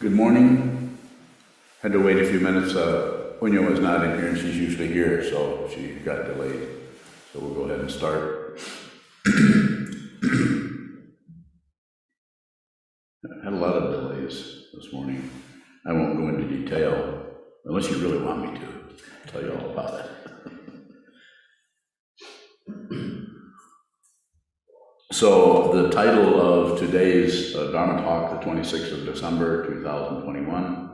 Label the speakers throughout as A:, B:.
A: Good morning. Had to wait a few minutes. Punya was not in here, and she's usually here, so she got delayed. So we'll go ahead and start. I had a lot of delays this morning. I won't go into detail, unless you really want me to. I'll tell you all about it. So the title of today's Dharma talk, the 26th of December, 2021,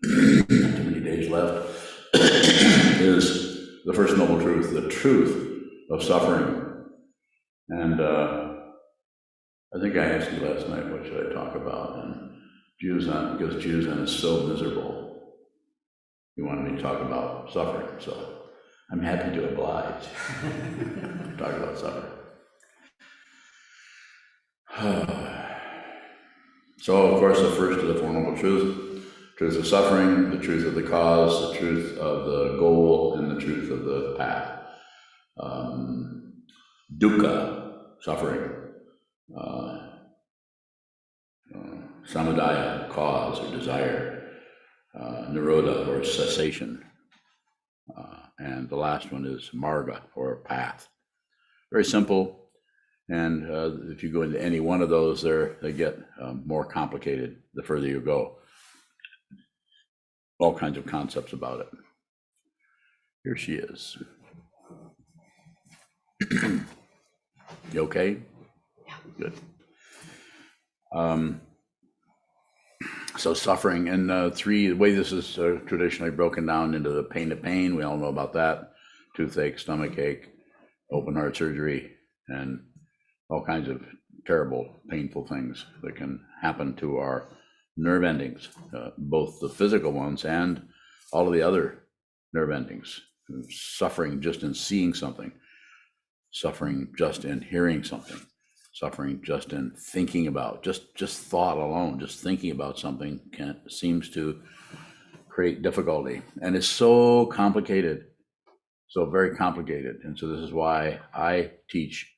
A: too many days left, is the first noble truth, the truth of suffering. And I think I asked you last night, what should I talk about? And because Sokuzan is so miserable, he wanted me to talk about suffering. So I'm happy to oblige. Talk about suffering. So, of course, the first of the Four Noble Truths, truth of suffering, the truth of the cause, the truth of the goal, and the truth of the path. Dukkha, suffering. Samudaya, cause or desire. Nirodha, or cessation. And the last one is marga, or path. Very simple. And if you go into any one of those, they get more complicated the further you go. All kinds of concepts about it. Here she is. You okay?
B: Yeah.
A: Good. So suffering, and the way this is traditionally broken down into the pain to pain, we all know about that. Toothache, stomach ache, open heart surgery, and all kinds of terrible, painful things that can happen to our nerve endings, both the physical ones and all of the other nerve endings. Suffering just in seeing something, suffering just in hearing something, suffering just in thinking about, just thought alone, just thinking about something seems to create difficulty. And it's so complicated, so very complicated. And so this is why I teach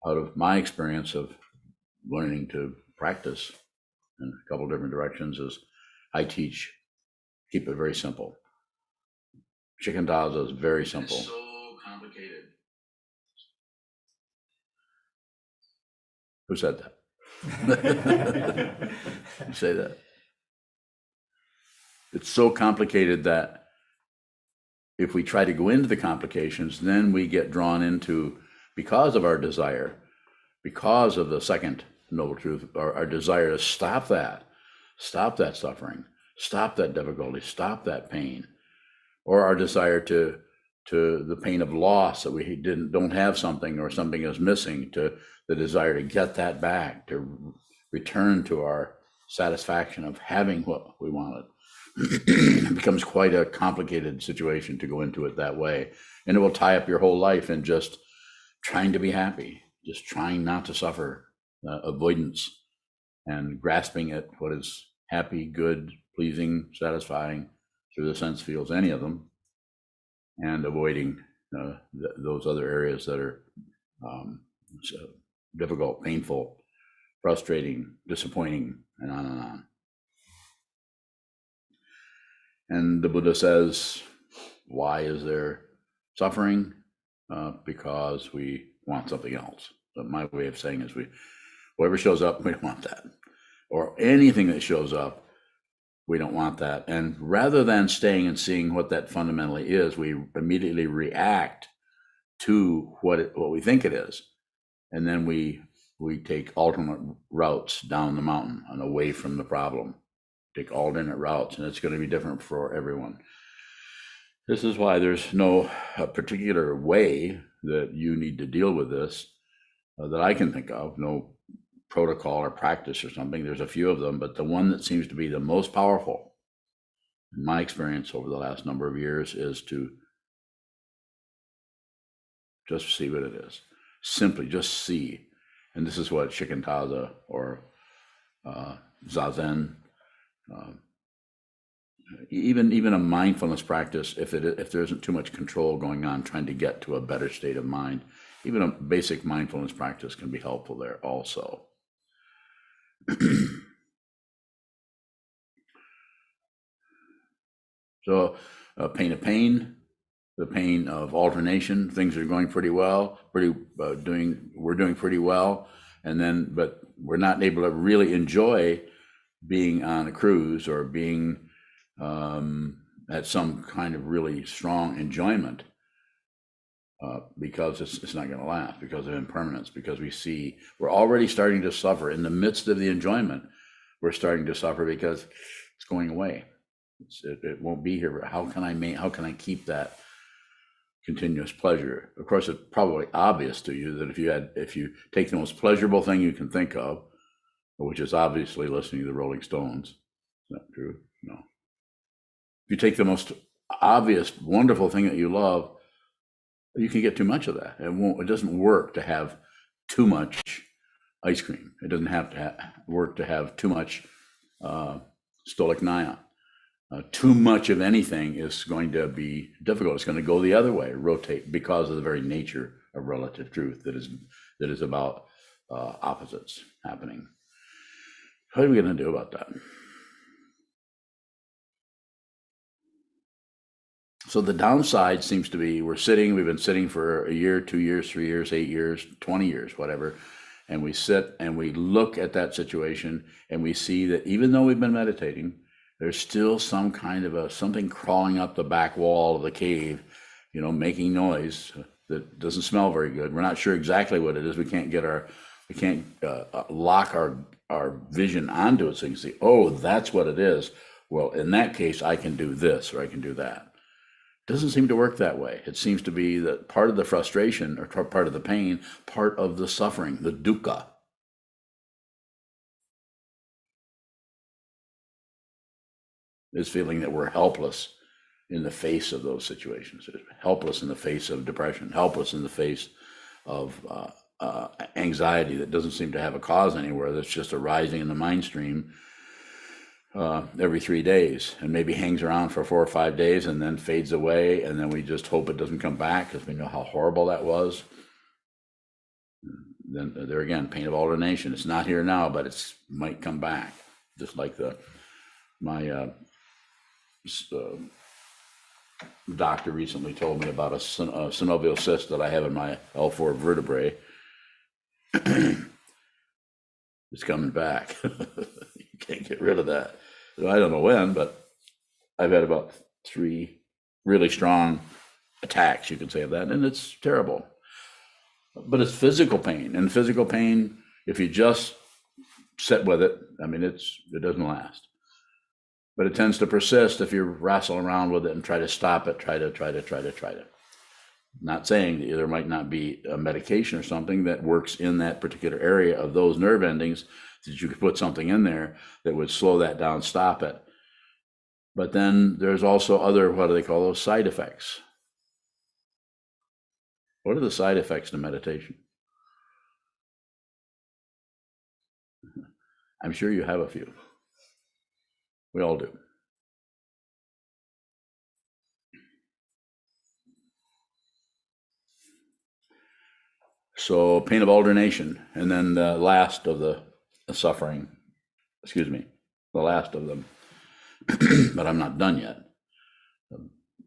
A: out of my experience of learning to practice in a couple different directions, is I teach, keep it very simple. Shikantaza is very simple. It's so complicated. Who said that? You say that. It's so complicated that if we try to go into the complications, then we get drawn into, because of our desire, because of the second noble truth, our desire to stop that suffering, stop that difficulty, stop that pain, or our desire to the pain of loss, that we don't have something or something is missing, to the desire to get that back, to return to our satisfaction of having what we wanted. It becomes quite a complicated situation to go into it that way. And it will tie up your whole life in just trying to be happy, just trying not to suffer, avoidance, and grasping at what is happy, good, pleasing, satisfying through the sense fields, any of them, and avoiding those other areas that are difficult, painful, frustrating, disappointing, and on and on. And the Buddha says, why is there suffering? Because we want something else. But my way of saying is, whatever shows up, we don't want that. Or anything that shows up, we don't want that. And rather than staying and seeing what that fundamentally is, we immediately react to what we think it is. And then we take alternate routes down the mountain and away from the problem. Take alternate routes, and it's going to be different for everyone. This is why there's no particular way that you need to deal with this that I can think of, no protocol or practice or something. There's a few of them, but the one that seems to be the most powerful, in my experience over the last number of years, is to just see what it is. Simply just see. And this is what shikantaza or zazen, even a mindfulness practice, if there isn't too much control going on, trying to get to a better state of mind, even a basic mindfulness practice can be helpful there also. So pain of pain, the pain of alternation, things are going pretty well, we're doing pretty well. And then, but we're not able to really enjoy being on a cruise or being at some kind of really strong enjoyment because it's not going to last, because of impermanence, because we're already starting to suffer in the midst of the enjoyment. We're starting to suffer because it's going away. It won't be here. How can I keep that continuous pleasure? Of course, it's probably obvious to you that if you take the most pleasurable thing you can think of, which is obviously listening to the Rolling Stones. Is that true? No. If you take the most obvious, wonderful thing that you love, you can get too much of that. It doesn't work to have too much ice cream. It doesn't have to work to have too much stolichnaya. Too much of anything is going to be difficult. It's going to go the other way, rotate, because of the very nature of relative truth that is about opposites happening. What are we going to do about that? So the downside seems to be we've been sitting for a year, 2 years, 3 years, 8 years, 20 years, whatever. And we sit and we look at that situation and we see that even though we've been meditating, there's still some kind of something crawling up the back wall of the cave, making noise that doesn't smell very good. We're not sure exactly what it is. We can't lock our vision onto it so you can see, oh, that's what it is. Well, in that case, I can do this or I can do that. It doesn't seem to work that way. It seems to be that part of the frustration or part of the pain, part of the suffering, the dukkha, is feeling that we're helpless in the face of those situations, helpless in the face of depression, helpless in the face of anxiety that doesn't seem to have a cause anywhere, that's just arising in the mind stream every 3 days, and maybe hangs around for 4 or 5 days and then fades away, and then we just hope it doesn't come back because we know how horrible that was. Then there again, pain of alternation. It's not here now, but it might come back, just like my doctor recently told me about a synovial cyst that I have in my L4 vertebrae. It's coming back. You can't get rid of that. So I don't know when, but I've had about 3 really strong attacks, you could say, of that, and it's terrible. But it's physical pain, and physical pain, if you just sit with it, it doesn't last. But it tends to persist if you wrestle around with it and try to stop it, try to. Not saying that there might not be a medication or something that works in that particular area of those nerve endings, that you could put something in there that would slow that down, stop it. But then there's also other, what do they call those, side effects? What are the side effects to meditation? I'm sure you have a few. We all do. So pain of alternation, and then the last of the suffering, the last of them, but I'm not done yet,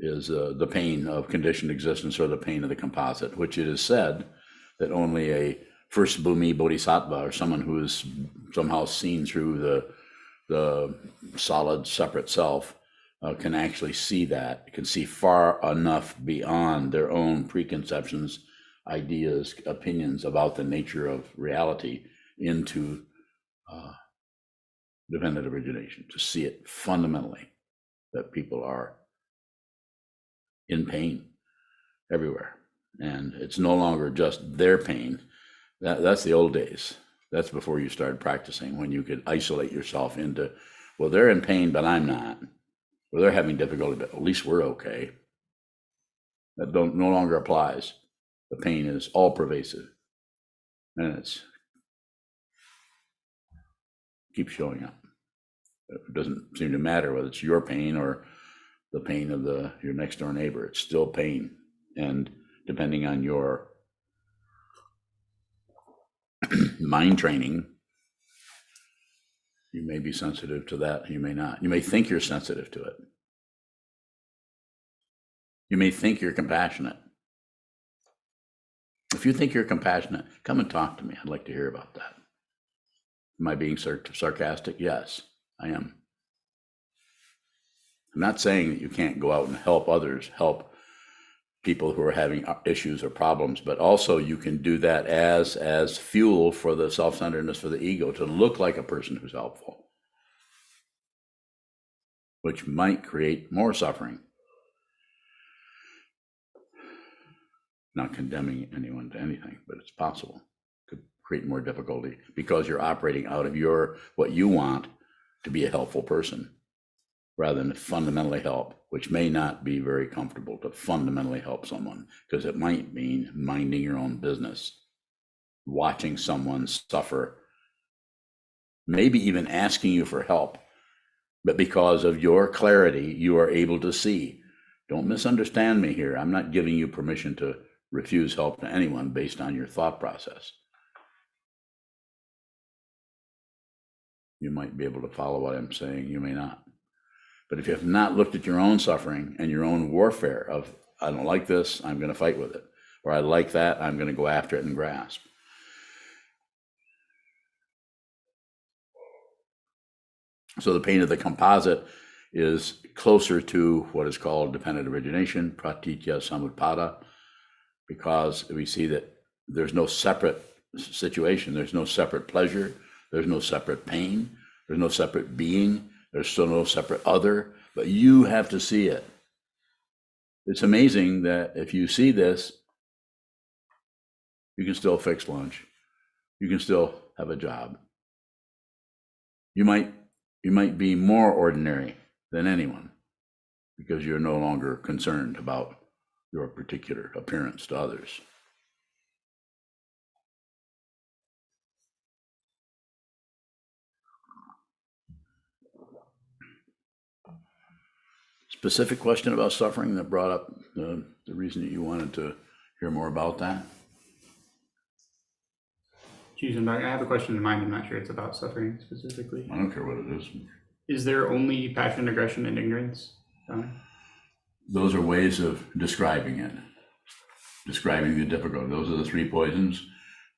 A: is the pain of conditioned existence, or the pain of the composite, which it is said that only a first bhumi bodhisattva, or someone who is somehow seen through the solid separate self, can actually see that, can see far enough beyond their own preconceptions, ideas, opinions about the nature of reality into dependent origination, to see it fundamentally, that people are in pain everywhere. And it's no longer just their pain. That's the old days. That's before you started practicing, when you could isolate yourself into, well, they're in pain, but I'm not. Well, they're having difficulty, but at least we're okay. That no longer applies. The pain is all pervasive, and it keeps showing up. It doesn't seem to matter whether it's your pain or the pain of your next door neighbor. It's still pain, and depending on your mind training, you may be sensitive to that, you may not. You may think you're sensitive to it. You may think you're compassionate. If you think you're compassionate, come and talk to me. I'd like to hear about that. Am I being sarcastic? Yes, I am. I'm not saying that you can't go out and help others, help people who are having issues or problems, but also you can do that as fuel for the self-centeredness, for the ego, to look like a person who's helpful, which might create more suffering. Not condemning anyone to anything, but it's possible. Could create more difficulty because you're operating out of what you want to be a helpful person, rather than fundamentally help, which may not be very comfortable to fundamentally help someone, because it might mean minding your own business, watching someone suffer, maybe even asking you for help, but because of your clarity, you are able to see. Don't misunderstand me here. I'm not giving you permission to refuse help to anyone based on your thought process. You might be able to follow what I'm saying, you may not. But if you have not looked at your own suffering and your own warfare of, I don't like this, I'm going to fight with it, or I like that, I'm going to go after it and grasp. So the pain of the composite is closer to what is called dependent origination, pratitya samutpada, because we see that there's no separate situation, there's no separate pleasure, there's no separate pain, there's no separate being, there's still no separate other, but you have to see it. It's amazing that if you see this, you can still fix lunch, you can still have a job. You might be more ordinary than anyone because you're no longer concerned about your particular appearance to others. Specific question about suffering that brought up the reason that you wanted to hear more about that?
B: I have a question in mind. I'm not sure it's about suffering specifically.
A: I don't care what it is.
B: Is there only passion, aggression, and ignorance?
A: Those are ways of describing it, describing the difficulty. Those are the three poisons.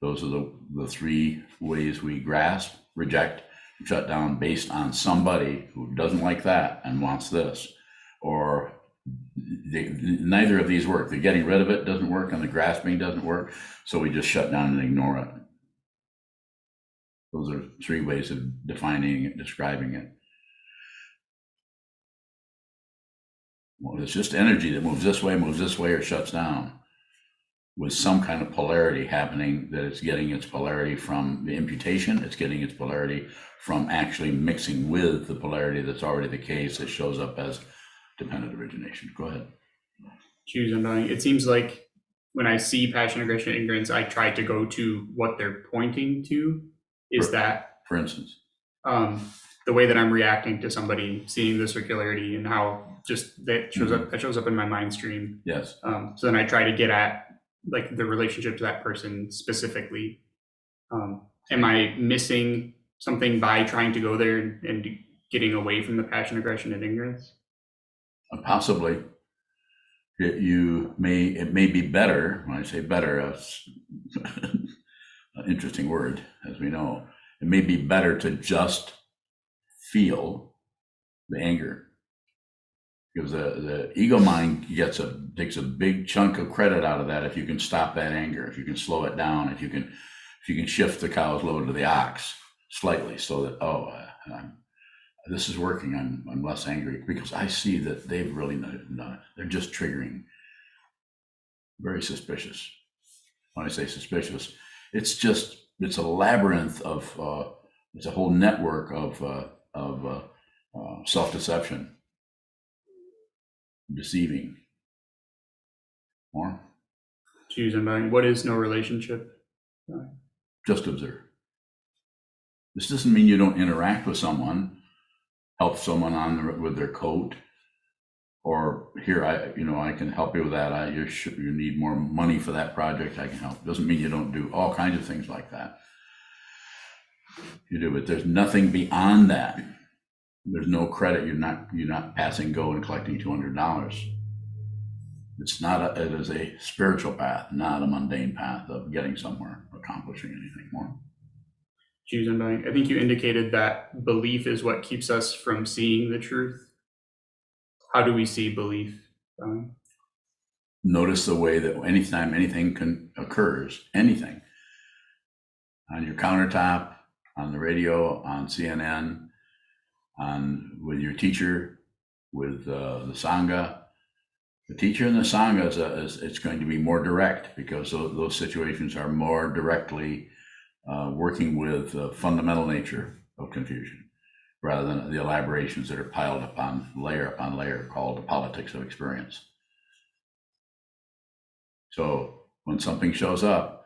A: Those are the three ways we grasp, reject, shut down based on somebody who doesn't like that and wants this. Or neither of these work. The getting rid of it doesn't work and the grasping doesn't work. So we just shut down and ignore it. Those are three ways of defining it, describing it. Well, it's just energy that moves this way, or shuts down, with some kind of polarity happening, that it's getting its polarity from the imputation, it's getting its polarity from actually mixing with the polarity that's already the case that shows up as dependent origination. Go ahead.
B: It seems like when I see passion, aggression, ignorance, I try to go to what they're pointing to.
A: For instance,
B: the way that I'm reacting to somebody, seeing the circularity and how just that shows up in my mind stream.
A: Yes.
B: So then I try to get at like the relationship to that person specifically. Am I missing something by trying to go there and getting away from the passion, aggression, and ignorance?
A: Possibly. It may be better. When I say better, an interesting word, as we know. It may be better to just feel the anger, because the ego mind takes a big chunk of credit out of that if you can stop that anger, if you can slow it down, if you can shift the cow's load to the ox slightly, so that this is working. I'm less angry because I see that they've really not. They're just triggering. Very suspicious. When I say suspicious, it's a labyrinth of it's a whole network of self-deception, deceiving. More?
B: What is no relationship?
A: Just observe. This doesn't mean you don't interact with someone, help someone with their coat, or here I can help you with that. You need more money for that project, I can help. Doesn't mean you don't do all kinds of things like that. You do, but there's nothing beyond that. There's no credit. You're not passing go and collecting $200. It's not it is a spiritual path, not a mundane path of getting somewhere, accomplishing anything more.
B: Choose undying. I think you indicated that belief is what keeps us from seeing the truth. How do we see belief?
A: Notice the way that anytime anything occurs, anything, on your countertop, on the radio, on CNN, with your teacher, with the Sangha. The teacher in the Sangha it's going to be more direct, because those situations are more directly working with the fundamental nature of confusion, rather than the elaborations that are piled upon layer called the politics of experience. So when something shows up,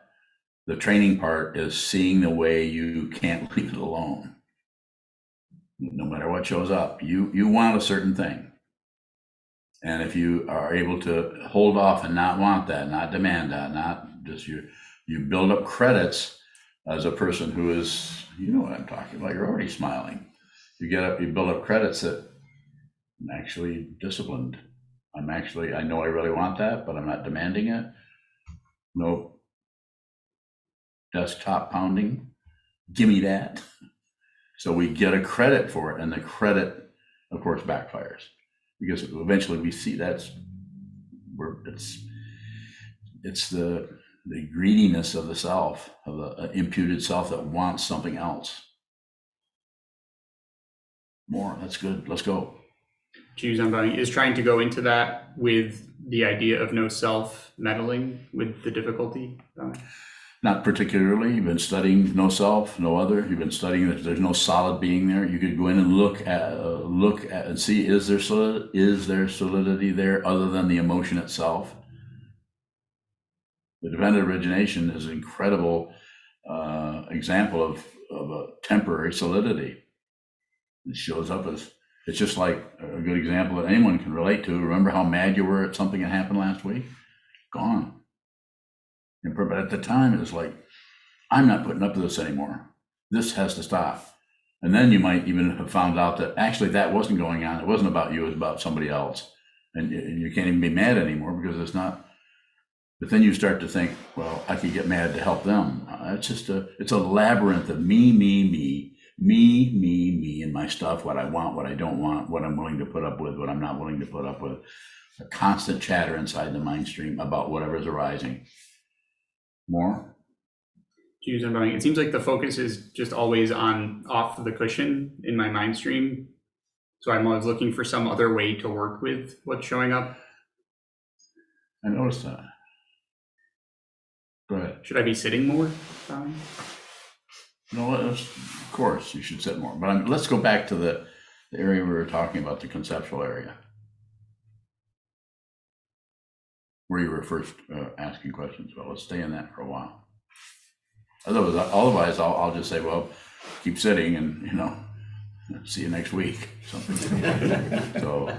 A: the training part is seeing the way you can't leave it alone. No matter what shows up, you want a certain thing. And if you are able to hold off and not want that, not demand that, not just you build up credits as a person who is, you know what I'm talking about, you're already smiling. You build up credits that I'm actually disciplined. I know I really want that, but I'm not demanding it. No desktop pounding. Give me that. So we get a credit for it, and the credit, of course, backfires, because eventually we see it's the greediness of the self, of the imputed self that wants something else. More, that's good, let's go.
B: Choose undying is trying to go into that with the idea of no self meddling with the difficulty.
A: Not particularly. You've been studying no self, no other. You've been studying that there's no solid being there. You could go in and look at and see, is there solidity there other than the emotion itself? The dependent origination is an incredible example of a temporary solidity. It shows up as, it's just like a good example that anyone can relate to. Remember how mad you were at something that happened last week? Gone. But at the time, it was like, I'm not putting up with this anymore. This has to stop. And then you might even have found out that actually that wasn't going on. It wasn't about you, it was about somebody else. And you can't even be mad anymore because it's not. But then you start to think, well, I could get mad to help them. It's a labyrinth of me, and my stuff, what I want, what I don't want, what I'm willing to put up with, what I'm not willing to put up with. A constant chatter inside the mind stream about whatever's arising. More?
B: Choose undying. It seems like the focus is just always off the cushion in my mind stream. So I'm always looking for some other way to work with what's showing up.
A: I noticed that. Go ahead.
B: Should I be sitting more?
A: No, of course you should sit more. But let's go back to the area we were talking about, the conceptual area, where you were first asking questions. Well, let's stay in that for a while. Otherwise, I'll just say, well, keep sitting, and see you next week. Something. So,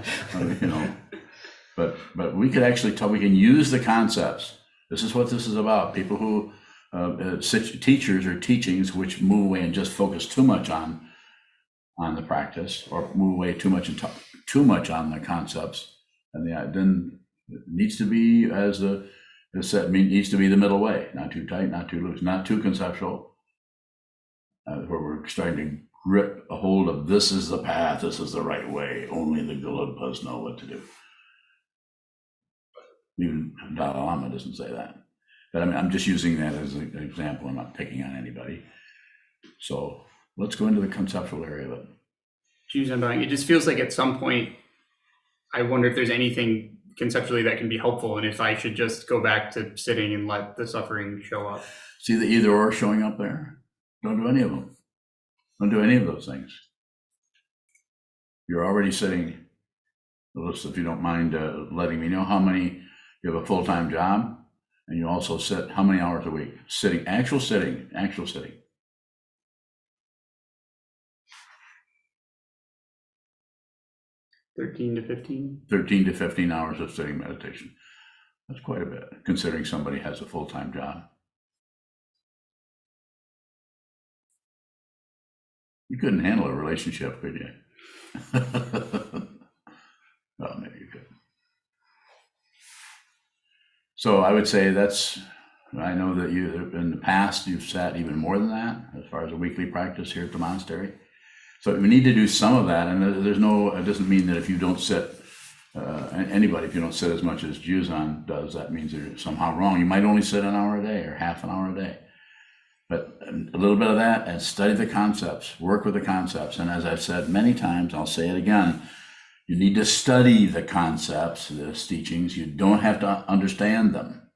A: but we could actually we can use the concepts. This is what this is about. People who teachers or teachings which move away and just focus too much on the practice, or move away too much and too much on the concepts, and then it needs to be, as said, needs to be the middle way, not too tight, not too loose, not too conceptual, where we're starting to grip a hold of this is the path, this is the right way, only the Galudpas know what to do. Even Dalai Lama doesn't say that. But I'm just using that as an example. I'm not picking on anybody. So let's go into the conceptual area of it.
B: Choose undying. It just feels like at some point, I wonder if there's anything conceptually that can be helpful, and if I should just go back to sitting and let the suffering show up.
A: See the either or showing up there? Don't do any of them. Don't do any of those things. You're already sitting. If you don't mind letting me know how many, you have a full-time job, and you also sit how many hours a week? Sitting, actual sitting.
B: 13 to 15?
A: 13 to 15 hours of sitting meditation. That's quite a bit, considering somebody has a full-time job. You couldn't handle a relationship, could you? Well, maybe you could. So I would say I know that you, in the past, you've sat even more than that as far as a weekly practice here at the monastery. So we need to do some of that. And it doesn't mean that if you don't sit, anybody, if you don't sit as much as Sokuzan does, that means you're somehow wrong. You might only sit an hour a day or half an hour a day. But a little bit of that, and study the concepts, work with the concepts. And as I've said many times, I'll say it again, you need to study the concepts, the teachings. You don't have to understand them.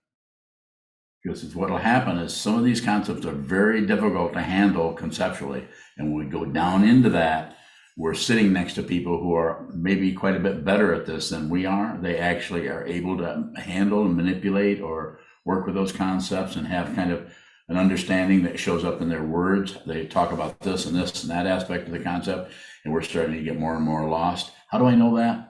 A: Because what will happen is some of these concepts are very difficult to handle conceptually. And when we go down into that, we're sitting next to people who are maybe quite a bit better at this than we are. They actually are able to handle and manipulate or work with those concepts and have kind of an understanding that shows up in their words. They talk about this and that aspect of the concept, and we're starting to get more and more lost. How do I know that?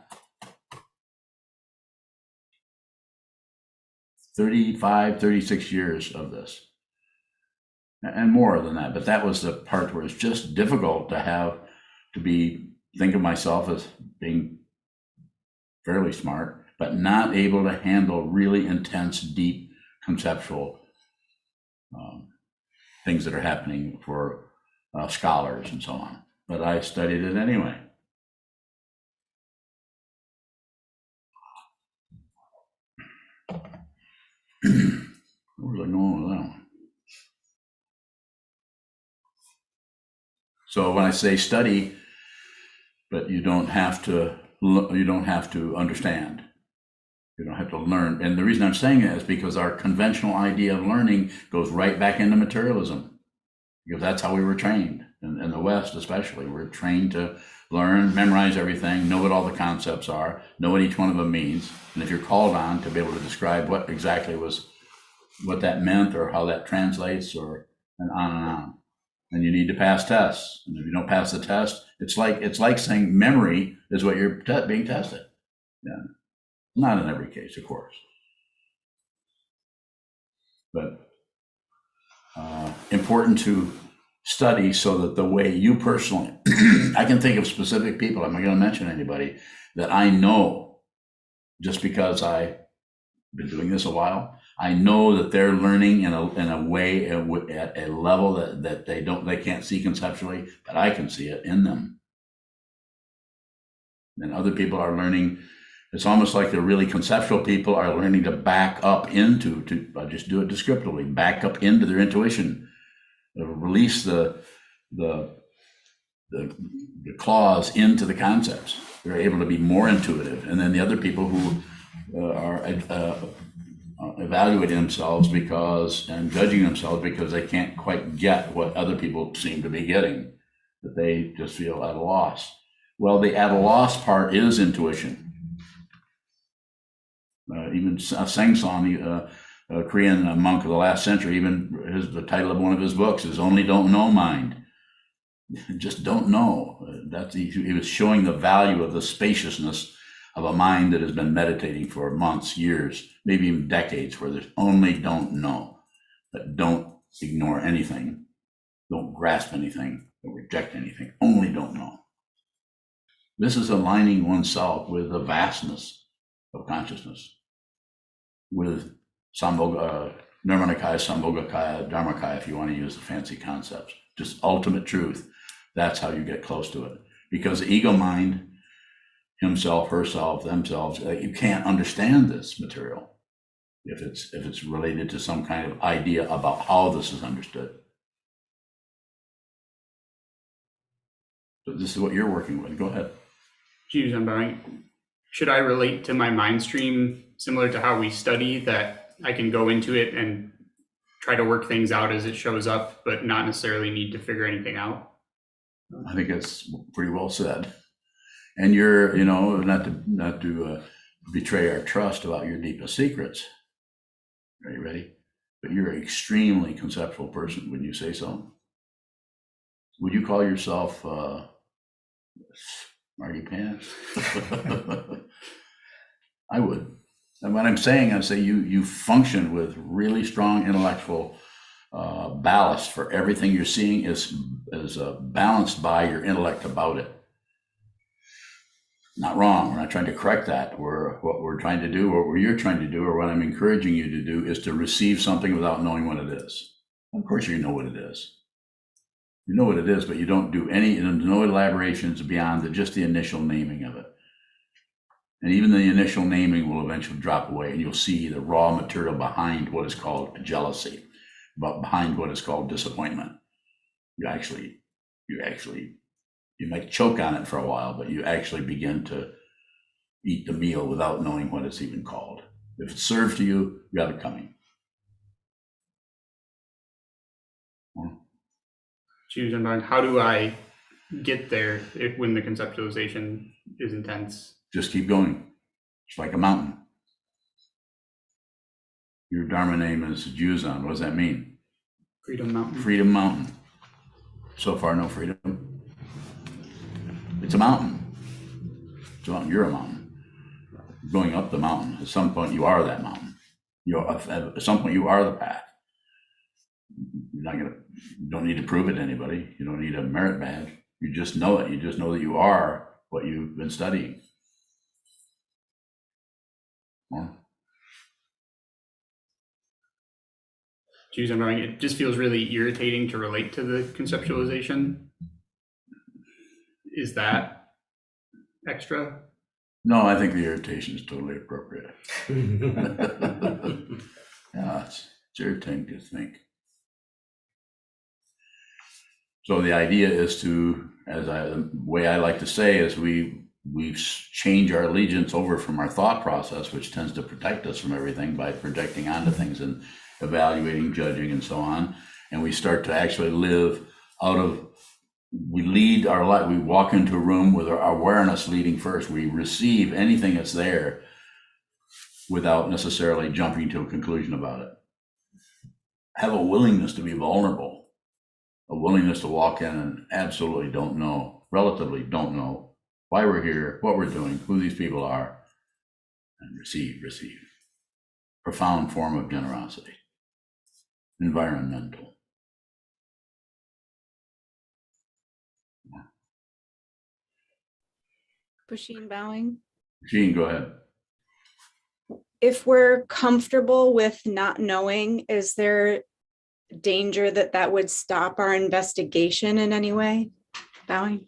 A: 35, 36 years of this, and more than that. But that was the part where it's just difficult to think of myself as being fairly smart, but not able to handle really intense, deep, conceptual things that are happening for scholars and so on. But I studied it anyway. Where was I going with that one? So when I say study, but you don't have to understand. You don't have to learn. And the reason I'm saying that is because our conventional idea of learning goes right back into materialism, because that's how we were trained. In the West especially, we're trained to learn, memorize everything, know what all the concepts are, know what each one of them means. And if you're called on to be able to describe what exactly what that meant or how that translates, and on and on. And you need to pass tests. And if you don't pass the test, it's like saying memory is what you're being tested. Yeah. Not in every case, of course. But important to study so that the way you personally, I can think of specific people, I'm not going to mention anybody, that I know just because I've been doing this a while. I know that they're learning in a way at a level that they can't see conceptually, but I can see it in them. And other people are learning. It's almost like the really conceptual people are learning to back up into, I'll just do it descriptively, back up into their intuition, release the claws into the concepts. They're able to be more intuitive. And then the other people who are evaluating themselves and judging themselves because they can't quite get what other people seem to be getting, that they just feel at a loss. Well, the at a loss part is intuition. Even Sengson, a Korean monk of the last century, even the title of one of his books is "Only Don't Know Mind." Just don't know. He was showing the value of the spaciousness of a mind that has been meditating for months, years, maybe even decades, where there's only don't know. But don't ignore anything. Don't grasp anything. Don't reject anything. Only don't know. This is aligning oneself with the vastness of consciousness, with Nirmanakaya, Sambhogakaya, Dharmakaya, if you want to use the fancy concepts. Just ultimate truth. That's how you get close to it. Because the ego mind, himself, herself, themselves, you can't understand this material if it's related to some kind of idea about how this is understood. So this is what you're working with. Go ahead.
B: Should I relate to my mind stream similar to how we study, that I can go into it and try to work things out as it shows up, but not necessarily need to figure anything out?
A: I think that's pretty well said. And you're, not to betray our trust about your deepest secrets. Are you ready? But you're an extremely conceptual person. Would you say so? Would you call yourself smarty pants? I would. And what I'm saying, I say you function with really strong intellectual ballast for everything you're seeing is balanced by your intellect about it. Not wrong. We're not trying to correct that. What we're trying to do, or what you're trying to do, or what I'm encouraging you to do, is to receive something without knowing what it is. Of course, you know what it is. You know what it is, but you don't do no elaborations beyond just the initial naming of it. And even the initial naming will eventually drop away, and you'll see the raw material behind what is called jealousy, but behind what is called disappointment. You might choke on it for a while, but you actually begin to eat the meal without knowing what it's even called. If it's served to you, you have it coming.
B: Choose and find. How do I get there when the conceptualization is intense?
A: Just keep going. It's like a mountain. Your Dharma name is Sokuzan. What does that mean?
B: Freedom Mountain.
A: Freedom Mountain. So far, no freedom. It's a mountain. It's a mountain. You're a mountain. Going up the mountain. At some point, you are that mountain. At some point, you are the path. You don't need to prove it to anybody. You don't need a merit badge. You just know it. You just know that you are what you've been studying.
B: It just feels really irritating to relate to the conceptualization. Is that extra?
A: No, I think the irritation is totally appropriate. Yeah, it's irritating to think. So the idea is to, the way I like to say is we change our allegiance over from our thought process, which tends to protect us from everything by projecting onto things and evaluating, judging, and so on. And we start to actually live we lead our life. We walk into a room with our awareness leading first. We receive anything that's there without necessarily jumping to a conclusion about it. Have a willingness to be vulnerable, a willingness to walk in and relatively don't know why we're here, what we're doing, who these people are, and receive. Profound form of generosity. Environmental.
C: Pusheen bowing.
A: Jean, go ahead.
C: If we're comfortable with not knowing, is there danger that would stop our investigation in any way? Bowing.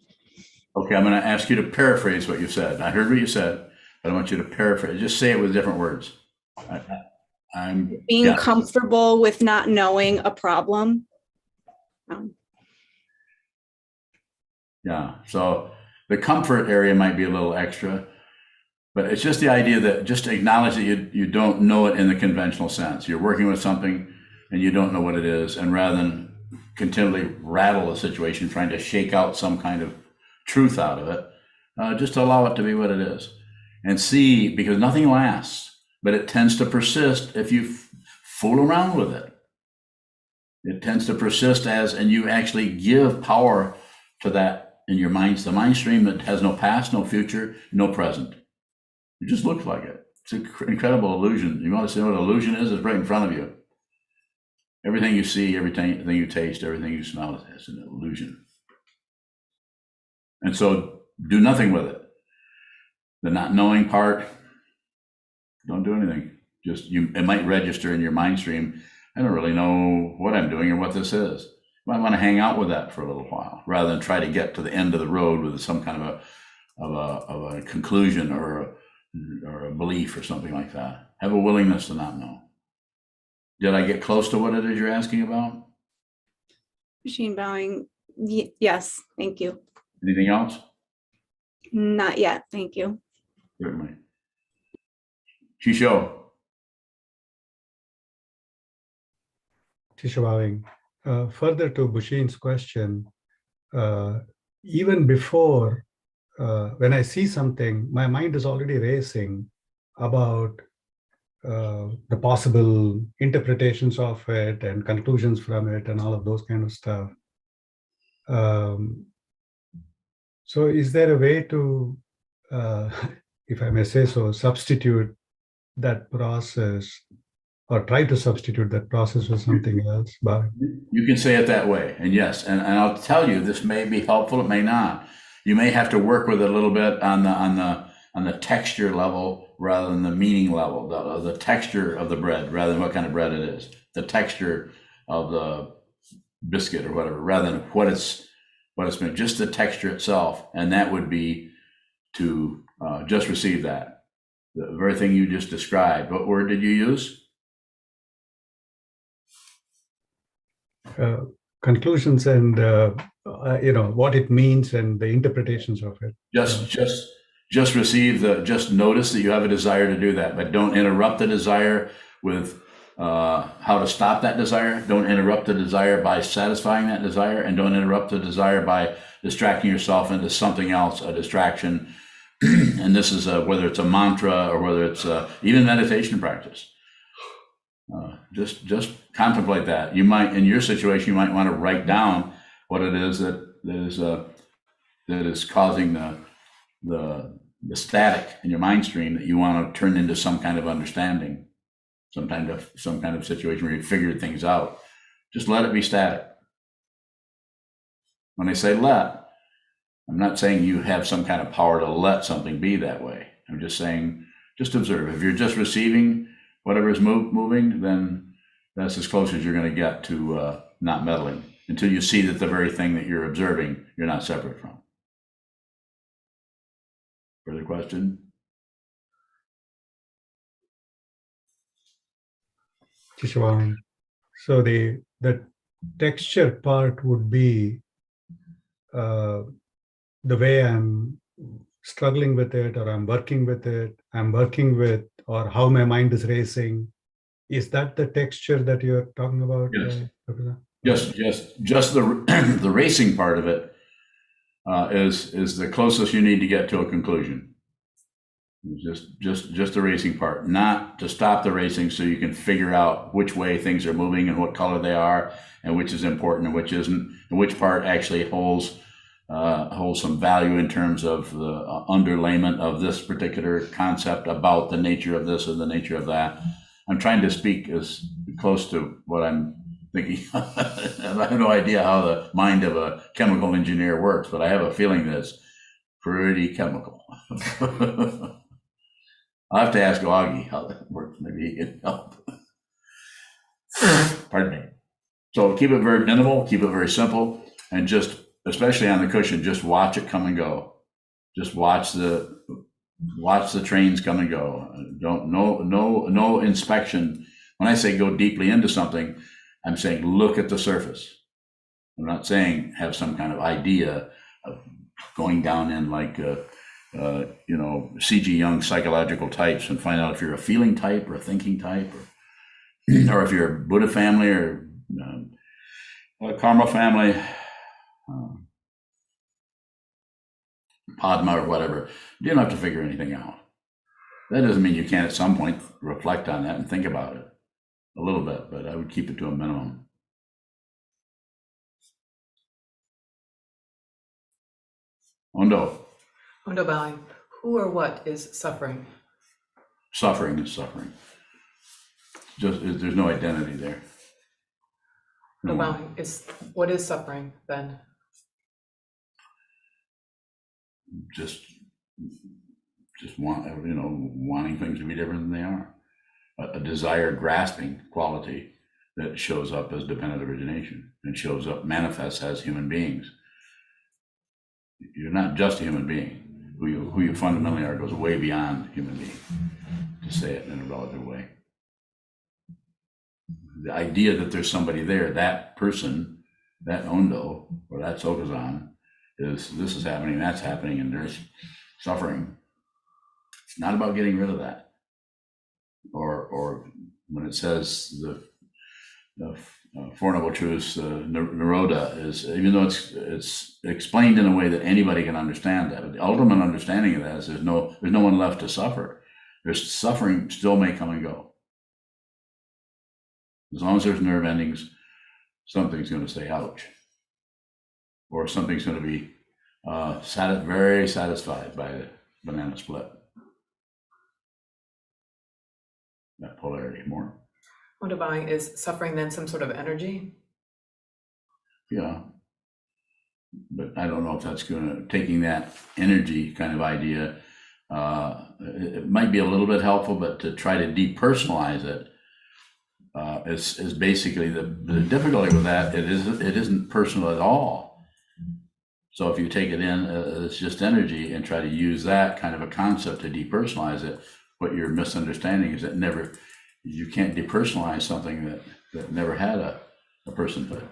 A: Okay, I'm going to ask you to paraphrase what you said. I heard what you said, but I want you to paraphrase. Just say it with different words. I'm
C: being comfortable with not knowing a problem.
A: Yeah, so the comfort area might be a little extra, but it's just the idea that just acknowledge that you don't know it in the conventional sense. You're working with something and you don't know what it is, and rather than continually rattle the situation, trying to shake out some kind of truth out of it, just allow it to be what it is. And see, because nothing lasts, but it tends to persist if you fool around with it. It tends to persist and you actually give power to that in your mind. It's the mind stream that has no past, no future, no present. It just looks like it. It's an incredible illusion. You want to see what illusion is? It's right in front of you. Everything you see, everything you taste, everything you smell is an illusion. And so do nothing with it. The not knowing part, don't do anything. It might register in your mind stream. I don't really know what I'm doing or what this is. You might want to hang out with that for a little while, rather than try to get to the end of the road with some kind of a conclusion or a belief or something like that. Have a willingness to not know. Did I get close to what it is you're asking about?
C: Pusheen bowing. Yes, thank you.
A: Anything else?
C: Not yet, thank you.
A: Certainly. Shisho.
D: Bowing. Further to Busheen's question, even before, when I see something, my mind is already racing about the possible interpretations of it and conclusions from it and all of those kind of stuff. So is there a way to, if I may say so, substitute that process or try to substitute that process with something else?
A: You can say it that way. And yes, and I'll tell you, this may be helpful, it may not. You may have to work with it a little bit on the texture level rather than the meaning level, the texture of the bread rather than what kind of bread it is, the texture of the biscuit or whatever, rather than what it's been, just the texture itself. And that would be to just receive that. The very thing you just described. What word did you use?
D: Conclusions and what it means and the interpretations of it.
A: Just receive just notice that you have a desire to do that, but don't interrupt the desire with how to stop that desire. Don't interrupt the desire by satisfying that desire, and don't interrupt the desire by distracting yourself into something else, a distraction. And this is whether it's a mantra or whether it's even meditation practice. Just contemplate that. You might, in your situation, you might want to write down what it is that is causing the static in your mind stream that you want to turn into some kind of understanding, some kind of situation where you figured things out. Just let it be static. When I say let, I'm not saying you have some kind of power to let something be that way. I'm just saying, just observe. If you're just receiving whatever is moving, then that's as close as you're going to get to not meddling, until you see that the very thing that you're observing, you're not separate from. Further question?
D: Tishwan. So the texture part would be the way I'm struggling with it, or I'm working with it, or how my mind is racing. Is that the texture that you're talking about?
A: Yes. Just the racing part of it is the closest you need to get to a conclusion. Just the racing part, not to stop the racing so you can figure out which way things are moving and what color they are and which is important and which isn't, and which part actually holds some value in terms of the underlayment of this particular concept about the nature of this and the nature of that. I'm trying to speak as close to what I'm thinking. I have no idea how the mind of a chemical engineer works, but I have a feeling that it's pretty chemical. I'll have to ask Augie how that works. Maybe he can help. Pardon me. So keep it very minimal, keep it very simple, and just, especially on the cushion, just watch it come and go. Just watch the trains come and go. No inspection. When I say go deeply into something, I'm saying look at the surface. I'm not saying have some kind of idea of going down in like C.G. Jung psychological types and find out if you're a feeling type or a thinking type, or if you're a Buddha family or a karma family, Padma or whatever. You don't have to figure anything out. That doesn't mean you can't at some point reflect on that and think about it a little bit, but I would keep it to a minimum. Ondo.
E: Ondo bowing. Who or what is suffering?
A: Suffering is suffering. Just there's no identity there.
E: Ondo bowing. What is suffering then?
A: Just wanting things to be different than they are. A desired grasping quality that shows up as dependent origination and shows up, manifests as human beings. You're not just a human being. Who you fundamentally are goes way beyond human being, to say it in a relative way. The idea that there's somebody there, that person, that Ondo, or that Sokuzan, is this is happening, that's happening, and there's suffering. It's not about getting rid of that. Or when it says the Four Noble Truths, Nirodha is, even though it's explained in a way that anybody can understand that, but the ultimate understanding of that is there's no one left to suffer. There's suffering still may come and go. As long as there's nerve endings, something's going to say ouch, or something's going to be very satisfied by the banana split. That polarity more.
E: Ondo bowing. Is suffering then some sort of energy?
A: Yeah. but I don't know if that's taking that energy kind of idea, it might be a little bit helpful, but to try to depersonalize it is basically the difficulty with that. It isn't personal at all. So if you take it in, it's just energy, and try to use that kind of a concept to depersonalize it, what you're misunderstanding is that you can't depersonalize something that never had a personhood.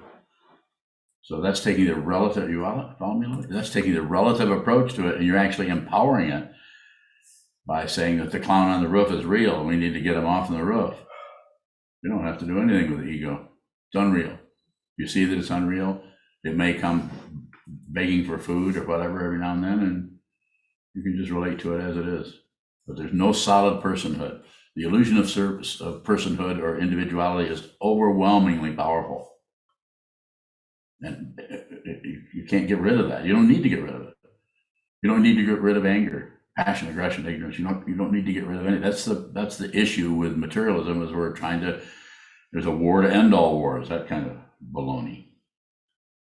A: So that's taking the relative, follow me? That's taking the relative approach to it, and you're actually empowering it by saying that the clown on the roof is real, and we need to get him off on the roof. You don't have to do anything with the ego. It's unreal. You see that it's unreal. It may come begging for food or whatever every now and then, and you can just relate to it as it is. But there's no solid personhood. The illusion of personhood or individuality is overwhelmingly powerful. And you can't get rid of that. You don't need to get rid of it. You don't need to get rid of anger, passion, aggression, ignorance. You don't need to get rid of any. That's the issue with materialism, is there's a war to end all wars, that kind of baloney.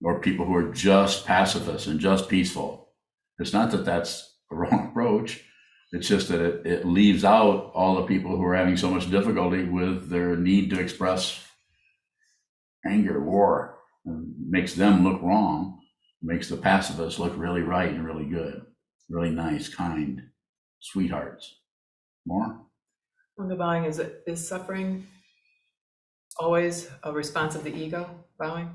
A: Or people who are just pacifists and just peaceful. It's not that that's a wrong approach. It's just that it leaves out all the people who are having so much difficulty with their need to express anger, war, and makes them look wrong, makes the pacifists look really right and really good, really nice, kind, sweethearts. More?
E: Wonder, Bowing, is suffering always a response of the ego, Bowing?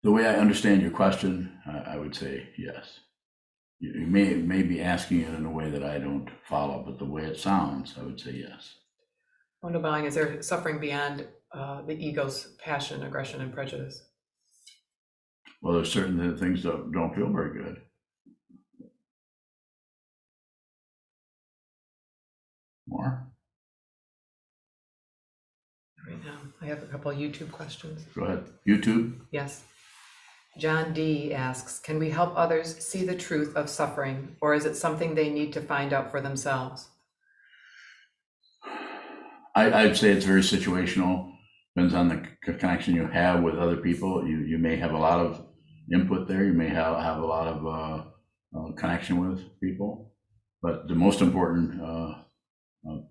A: The way I understand your question, I would say yes. You may be asking it in a way that I don't follow, but the way it sounds, I would say yes.
E: Wonder, Bowing, is there suffering beyond the ego's passion, aggression, and prejudice?
A: Well, there's certain things that don't feel very good. More?
E: Right now, I have a couple of YouTube questions.
A: Go ahead. YouTube?
E: Yes. John D asks, can we help others see the truth of suffering, or is it something they need to find out for themselves?
A: I'd say it's very situational. Depends on the connection you have with other people. You may have a lot of input there. You may have a lot of connection with people. But the most important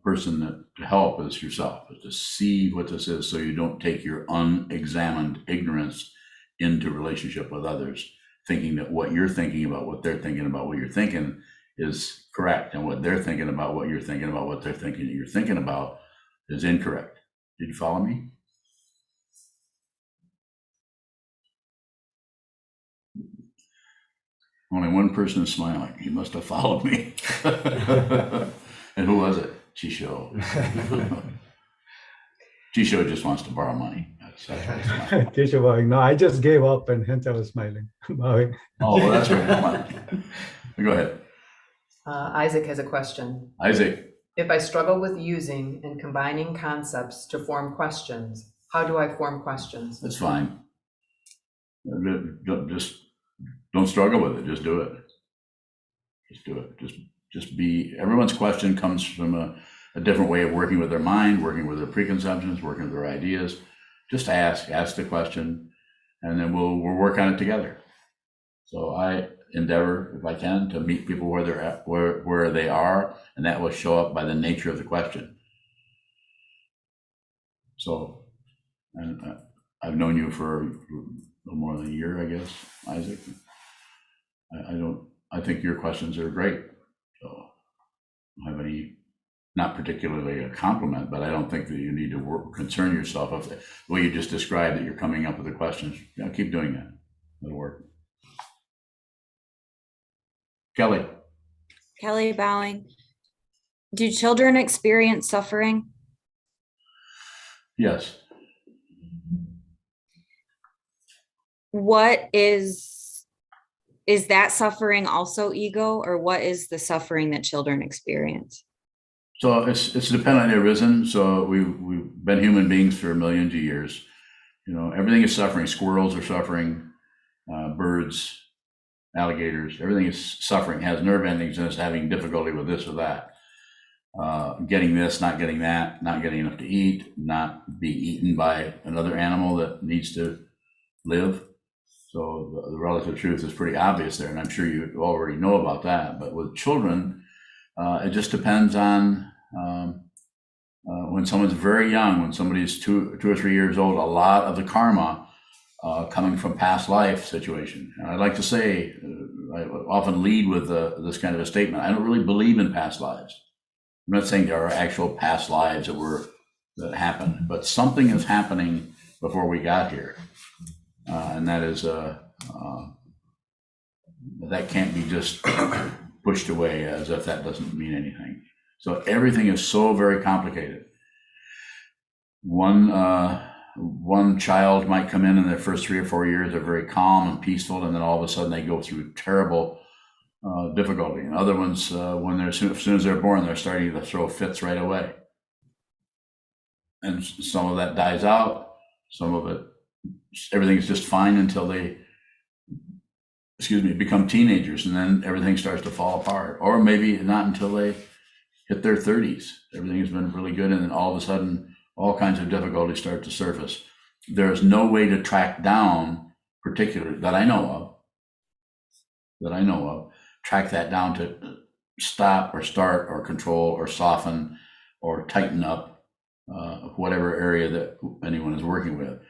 A: person to help is yourself, is to see what this is, so you don't take your unexamined ignorance into relationship with others, thinking that what you're thinking about, what they're thinking about, what you're thinking is correct, and what they're thinking about, what you're thinking about, what they're thinking you're thinking about is incorrect. Did you follow me? Only one person is smiling. He must have followed me. And who was it? Chisho. Chisho just wants to borrow money. That's why he's smiling.
D: Keshav bowing. No, I just gave up, and hence I was smiling. Bowing.
A: Oh, well, that's right. Go ahead.
E: Isaac has a question.
A: Isaac.
E: If I struggle with using and combining concepts to form questions, how do I form questions?
A: That's fine. Just don't struggle with it. Just do it. Just do it. Just be. Everyone's question comes from a different way of working with their mind, working with their preconceptions, working with their ideas. Just ask the question, and then we'll work on it together. So I endeavor, if I can, to meet people where they're at, where they are, and that will show up by the nature of the question. So, and I've known you for a little more than a year, I guess, Isaac. I think your questions are great. So I don't have any, not particularly a compliment, but I don't think that you need to concern yourself of the way you just described that you're coming up with the questions. Yeah, keep doing that. It'll work. Kelly.
C: Kelly Bowing. Do children experience suffering?
A: Yes.
C: What is that suffering also ego, or what is the suffering that children experience?
A: So it's dependently arisen. So we've been human beings for millions of years. You know, everything is suffering. Squirrels are suffering, birds, alligators, everything is suffering, has nerve endings, and is having difficulty with this or that. getting this, not getting that, not getting enough to eat, not being eaten by another animal that needs to live. So the relative truth is pretty obvious there, and I'm sure you already know about that. But with children, it just depends on when someone's very young, when somebody's 2 or 3 years old, a lot of the karma coming from past life situation. And I like to say, I often lead with this kind of a statement. I don't really believe in past lives. I'm not saying there are actual past lives that happened, but something is happening before we got here. And that is, that can't be just pushed away as if that doesn't mean anything. So everything is so very complicated. One child might come in their first 3 or 4 years are very calm and peaceful, and then all of a sudden they go through terrible difficulty. And other ones, as soon as they're born, they're starting to throw fits right away. And some of that dies out. Some of it, everything is just fine until they, become teenagers, and then everything starts to fall apart. Or maybe not until they hit their 30s. Everything has been really good, and then all of a sudden, all kinds of difficulties start to surface. There is no way to track down, particularly that I know of, track that down to stop or start or control or soften or tighten up whatever area that anyone is working with.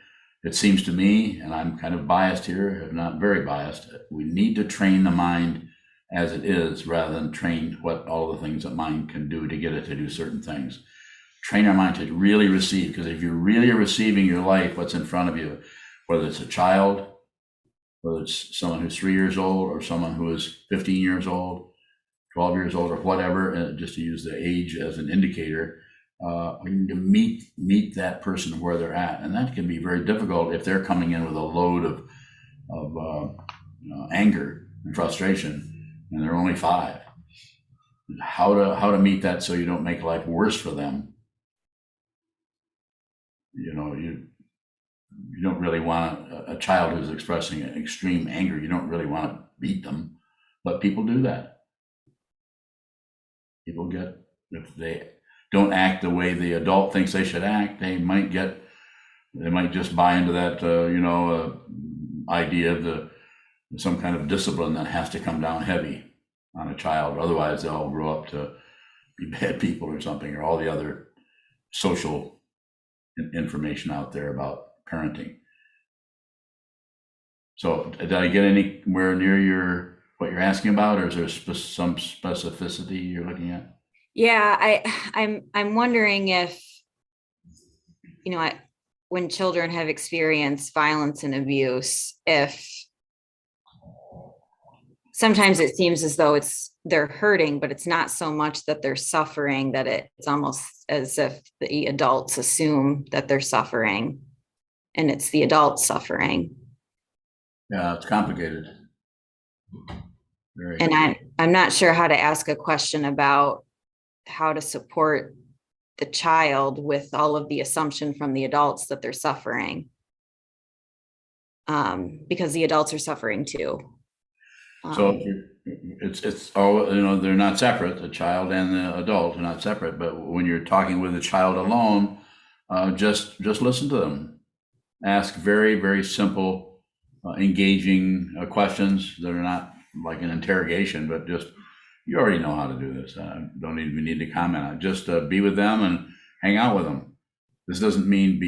A: It seems to me, and I'm kind of biased here, if not very biased, we need to train the mind as it is rather than train what all the things that mind can do to get it to do certain things. Train our mind to really receive, because if you're really receiving your life, what's in front of you, whether it's a child, whether it's someone who's 3 years old or someone who is 15 years old, 12 years old or whatever, just to use the age as an indicator, we need to meet that person where they're at. And that can be very difficult if they're coming in with a load of anger and frustration, and they're only 5. How to meet that so you don't make life worse for them. You don't really want a child who's expressing extreme anger. You don't really want to beat them, but people do that. People if they don't act the way the adult thinks they should act, they might just buy into that, idea of some kind of discipline that has to come down heavy on a child. Otherwise, they'll grow up to be bad people or something, or all the other social information out there about parenting. So did I get anywhere near what you're asking about, or is there some specificity you're looking at?
C: Yeah, I'm wondering if, when children have experienced violence and abuse, if sometimes it seems as though they're hurting, but it's not so much that they're suffering, that it's almost as if the adults assume that they're suffering, and it's the adults suffering.
A: Yeah, it's complicated.
C: And I'm not sure how to ask a question about how to support the child with all of the assumption from the adults that they're suffering, because the adults are suffering too.
A: So it's all, they're not separate. The child and the adult are not separate. But when you're talking with the child alone, just listen to them. Ask very, very simple, engaging questions that are not like an interrogation, but just, you already know how to do this. Don't even need to comment on it. Just be with them and hang out with them. This doesn't mean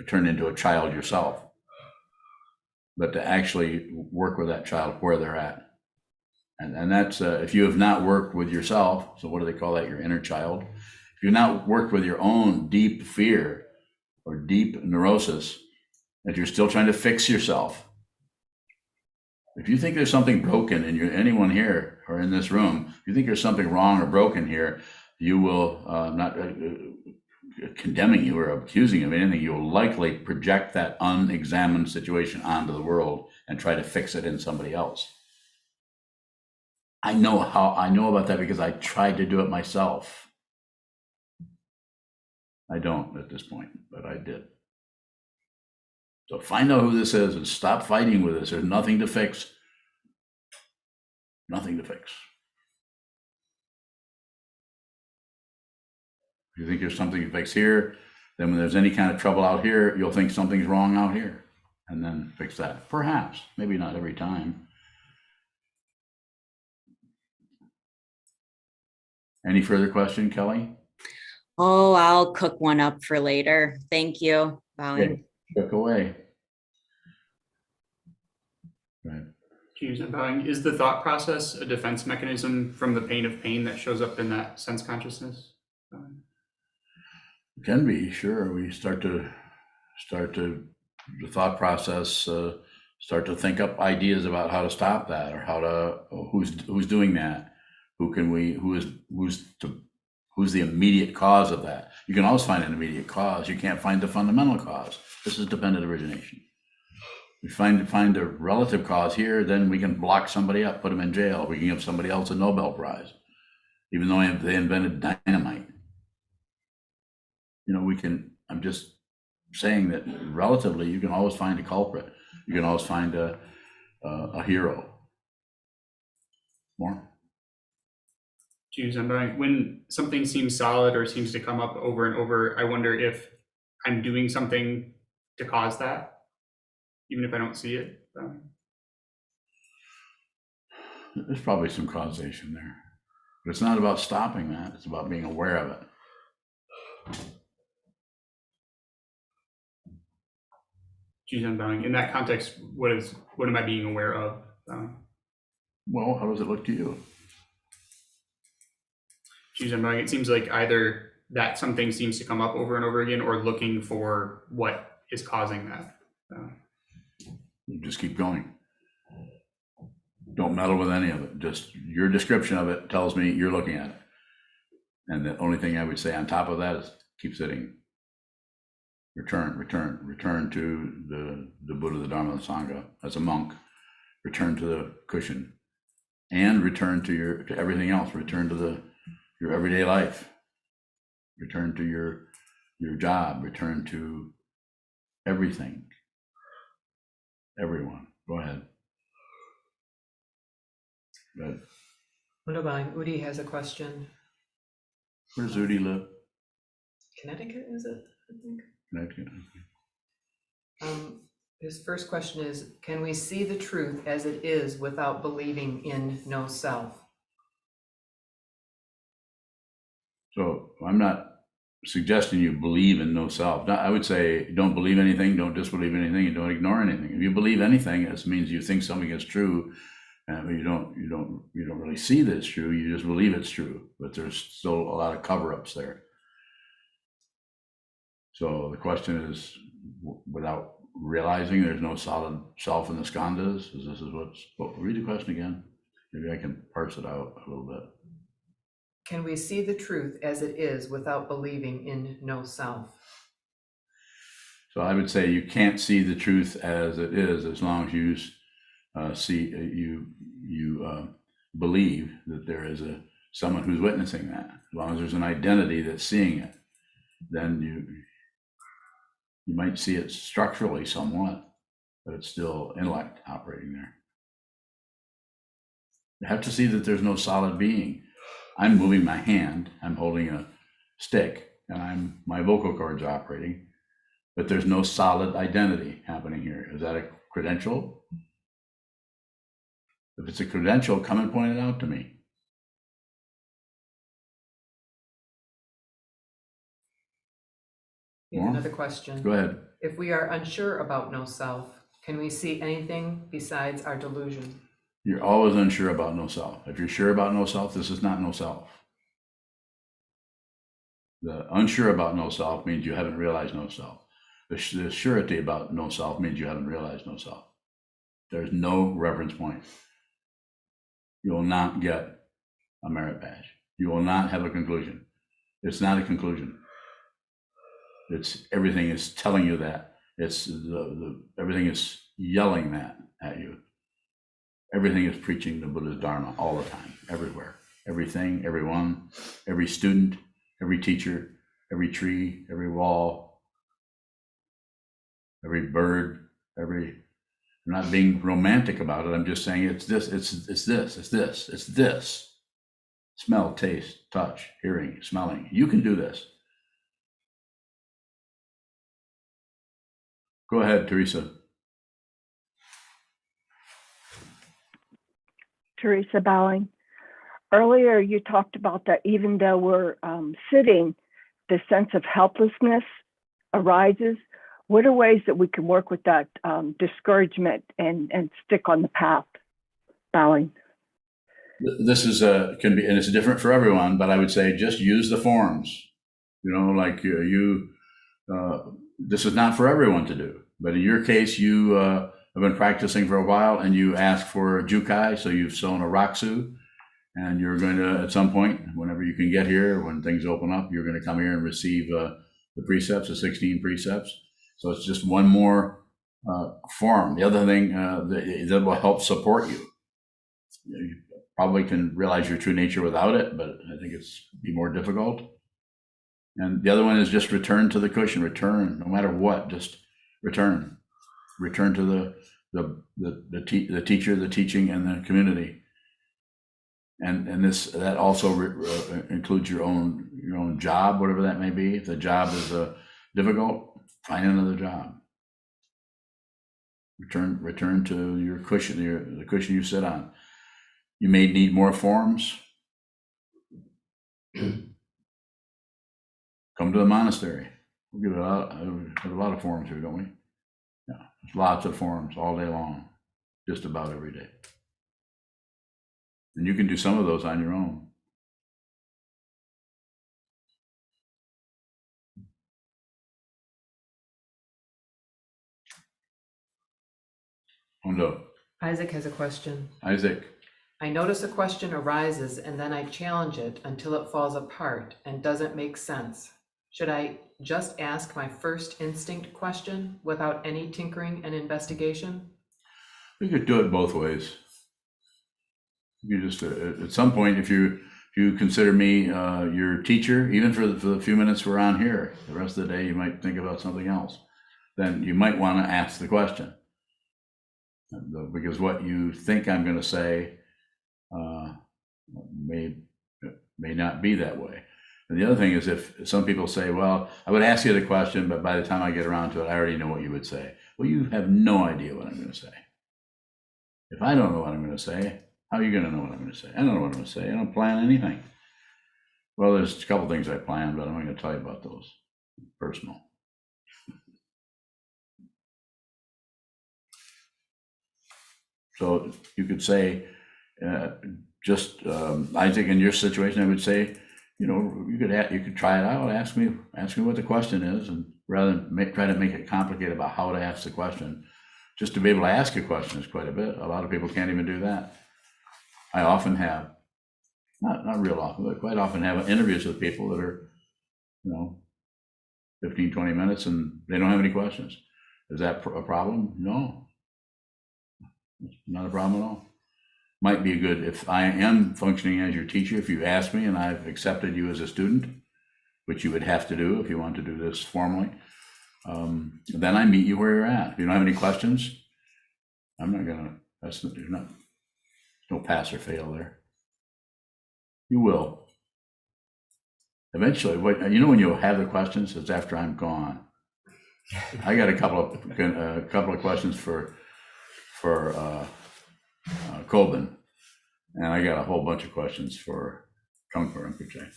A: turn into a child yourself, but to actually work with that child where they're at. And that's, if you have not worked with yourself, so what do they call that, your inner child? If you've not worked with your own deep fear or deep neurosis, that you're still trying to fix yourself. If you think there's something broken in anyone here or in this room, if you think there's something wrong or broken here, you will, not condemning you or accusing you of anything, you will likely project that unexamined situation onto the world and try to fix it in somebody else. I know about that because I tried to do it myself. I don't at this point, but I did. So find out who this is and stop fighting with this. There's nothing to fix. Nothing to fix. If you think there's something to fix here, then when there's any kind of trouble out here, you'll think something's wrong out here and then fix that. Perhaps, maybe not every time. Any further question, Kelly?
C: Oh, I'll cook one up for later. Thank you. Bowing.
A: Okay, Cook away. Right.
B: Choose and bowing. Is the thought process a defense mechanism from the pain of pain that shows up in that sense consciousness?
A: Can be, sure. We start to the thought process, start to think up ideas about how to stop that, or how to, who's doing that, who's the immediate cause of that. You can always find an immediate cause. You can't find the fundamental cause. This is dependent origination. We find a relative cause here, then we can block somebody up, put them in jail. We can give somebody else a Nobel Prize, even though they invented dynamite. You know, I'm just saying that relatively, you can always find a culprit. You can always find a hero. More?
B: Choose and bowing. When something seems solid or seems to come up over and over, I wonder if I'm doing something to cause that, even if I don't see it.
A: There's probably some causation there, but it's not about stopping that. It's about being aware of it.
B: Choose and bowing. In that context, what am I being aware of?
A: Well, how does it look to you?
B: Choose and bowing. It seems like either that something seems to come up over and over again, or looking for what is causing that.
A: You just keep going. Don't meddle with any of it. Just your description of it tells me you're looking at it. And the only thing I would say on top of that is keep sitting. Return to the Buddha, the Dharma, the Sangha as a monk. Return to the cushion, and return to everything else. Return to your everyday life. Return to your job. Return to everything. Everyone. Go ahead. Good.
E: Buddha bowing. Udi has a question.
A: Where does Udi live?
E: Connecticut, is it? I think.
A: Connecticut.
E: His first question is, can we see the truth as it is without believing in no self?
A: So I'm not suggesting you believe in no self. I would say don't believe anything, don't disbelieve anything, and don't ignore anything. If you believe anything, it means you think something is true, but you don't really see that it's true. You just believe it's true, but there's still a lot of cover-ups there. So the question is, without realizing there's no solid self in the skandhas, read the question again. Maybe I can parse it out a little bit.
E: Can we see the truth as it is without believing in no self?
A: So I would say you can't see the truth as it is as long as you believe that there is someone who's witnessing that. As long as there's an identity that's seeing it, then you might see it structurally somewhat, but it's still intellect operating there. You have to see that there's no solid being. I'm moving my hand, I'm holding a stick, and my vocal cords are operating, but there's no solid identity happening here. Is that a credential? If it's a credential, come and point it out to me.
E: Here's another question.
A: Go ahead.
E: If we are unsure about no self, can we see anything besides our delusion?
A: You're always unsure about no self. If you're sure about no self, this is not no self. The unsure about no self means you haven't realized no self. The surety about no self means you haven't realized no self. There's no reference point. You will not get a merit badge. You will not have a conclusion. It's not a conclusion. It's everything is telling you that. It's everything is yelling that at you. Everything is preaching the Buddha's Dharma all the time, everywhere. Everything, everyone, every student, every teacher, every tree, every wall, every bird, I'm not being romantic about it. I'm just saying it's this. Smell, taste, touch, hearing, smelling. You can do this. Go ahead, Teresa.
F: Teresa Bowling. Earlier, you talked about that even though we're sitting, the sense of helplessness arises. What are ways that we can work with that discouragement and stick on the path? Bowling.
A: This is can be, and it's different for everyone, but I would say just use the forms. Like this is not for everyone to do, but in your case, you have been practicing for a while and you ask for a jukai, so you've sewn a raksu, and you're going to, at some point, whenever you can get here, when things open up, you're going to come here and receive the precepts, the 16 precepts. So it's just one more form. The other thing that will help support you. You probably can realize your true nature without it, but I think it's be more difficult. And the other one is just return to the cushion. Return, no matter what. Just return. Return to the teacher, the teaching, and the community. And that also includes your own job, whatever that may be. If the job is difficult, find another job. Return to your cushion, the cushion you sit on. You may need more forms. Come to the monastery. We have a lot of forms here, don't we? Yeah, there's lots of forms all day long, just about every day. And you can do some of those on your own. Hondo.
E: Isaac has a question.
A: Isaac.
E: I notice a question arises and then I challenge it until it falls apart and doesn't make sense. Should I just ask my first instinct question without any tinkering and investigation?
A: You could do it both ways. You just, at some point, if you consider me your teacher, even for the few minutes we're on here, the rest of the day you might think about something else, then you might want to ask the question. Because what you think I'm going to say may not be that way. And the other thing is, if some people say, well, I would ask you the question, but by the time I get around to it, I already know what you would say. Well, you have no idea what I'm going to say. If I don't know what I'm going to say, how are you going to know what I'm going to say? I don't know what I'm going to say. I don't plan anything. Well, there's a couple things I plan, but I'm not going to tell you about those. Personal. So you could say, I think in your situation, I would say, you could try it out. Ask me what the question is, and rather than try to make it complicated about how to ask the question, just to be able to ask a question is quite a bit. A lot of people can't even do that. I often have, not real often, but quite often have interviews with people that are, 15, 20 minutes, and they don't have any questions. Is that a problem? No. It's not a problem at all. Might be good if I am functioning as your teacher, if you ask me and I've accepted you as a student, which you would have to do if you want to do this formally, then I meet you where you're at. If you don't have any questions, I'm not gonna, there's no pass or fail there. You will. Eventually, when you'll have the questions, it's after I'm gone. I got a couple of questions for Kobin, and I got a whole bunch of questions for Kungpa Rinpoche,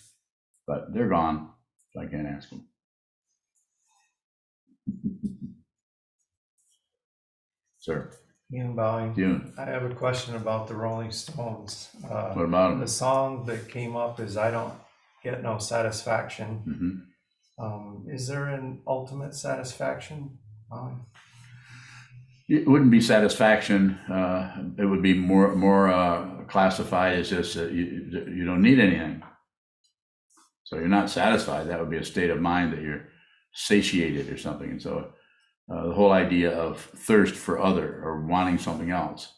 A: but they're gone, so I can't ask them. Sir.
G: Ian Bowing.
A: June.
G: I have a question about the Rolling Stones.
A: What about them?
G: The song that came up is "I Don't Get No Satisfaction."
A: Mm-hmm.
G: Is there an ultimate satisfaction?
A: It wouldn't be satisfaction. It would be more classified as just you don't need anything. So you're not satisfied. That would be a state of mind that you're satiated or something. And so the whole idea of thirst for other or wanting something else.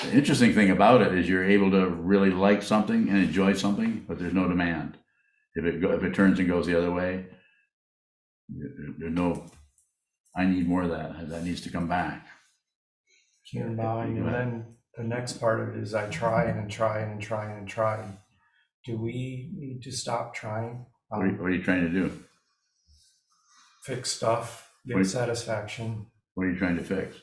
A: The interesting thing about it is you're able to really like something and enjoy something, but there's no demand. If it turns and goes the other way, there's no, I need more of that. That needs to come back.
G: Ian Bowing. And then the next part of it is I try and try and try and try. Do we need to stop trying?
A: What are you trying to do?
G: Fix stuff, get satisfaction.
A: What are you trying to fix?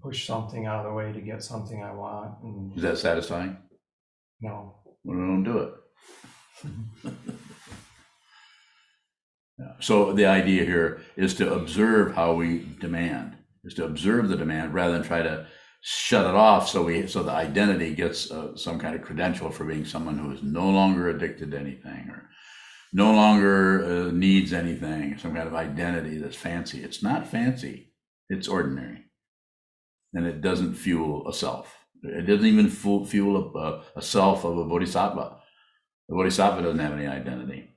G: Push something out of the way to get something I want, and
A: Is that satisfying?
G: no.
A: Well, don't do it. Yeah. So the idea here is to observe how we demand, is to observe the demand rather than try to shut it off so the identity gets some kind of credential for being someone who is no longer addicted to anything or no longer needs anything, some kind of identity that's fancy. It's not fancy, it's ordinary. And it doesn't fuel a self. It doesn't even fuel a self of a bodhisattva. The bodhisattva doesn't have any identity.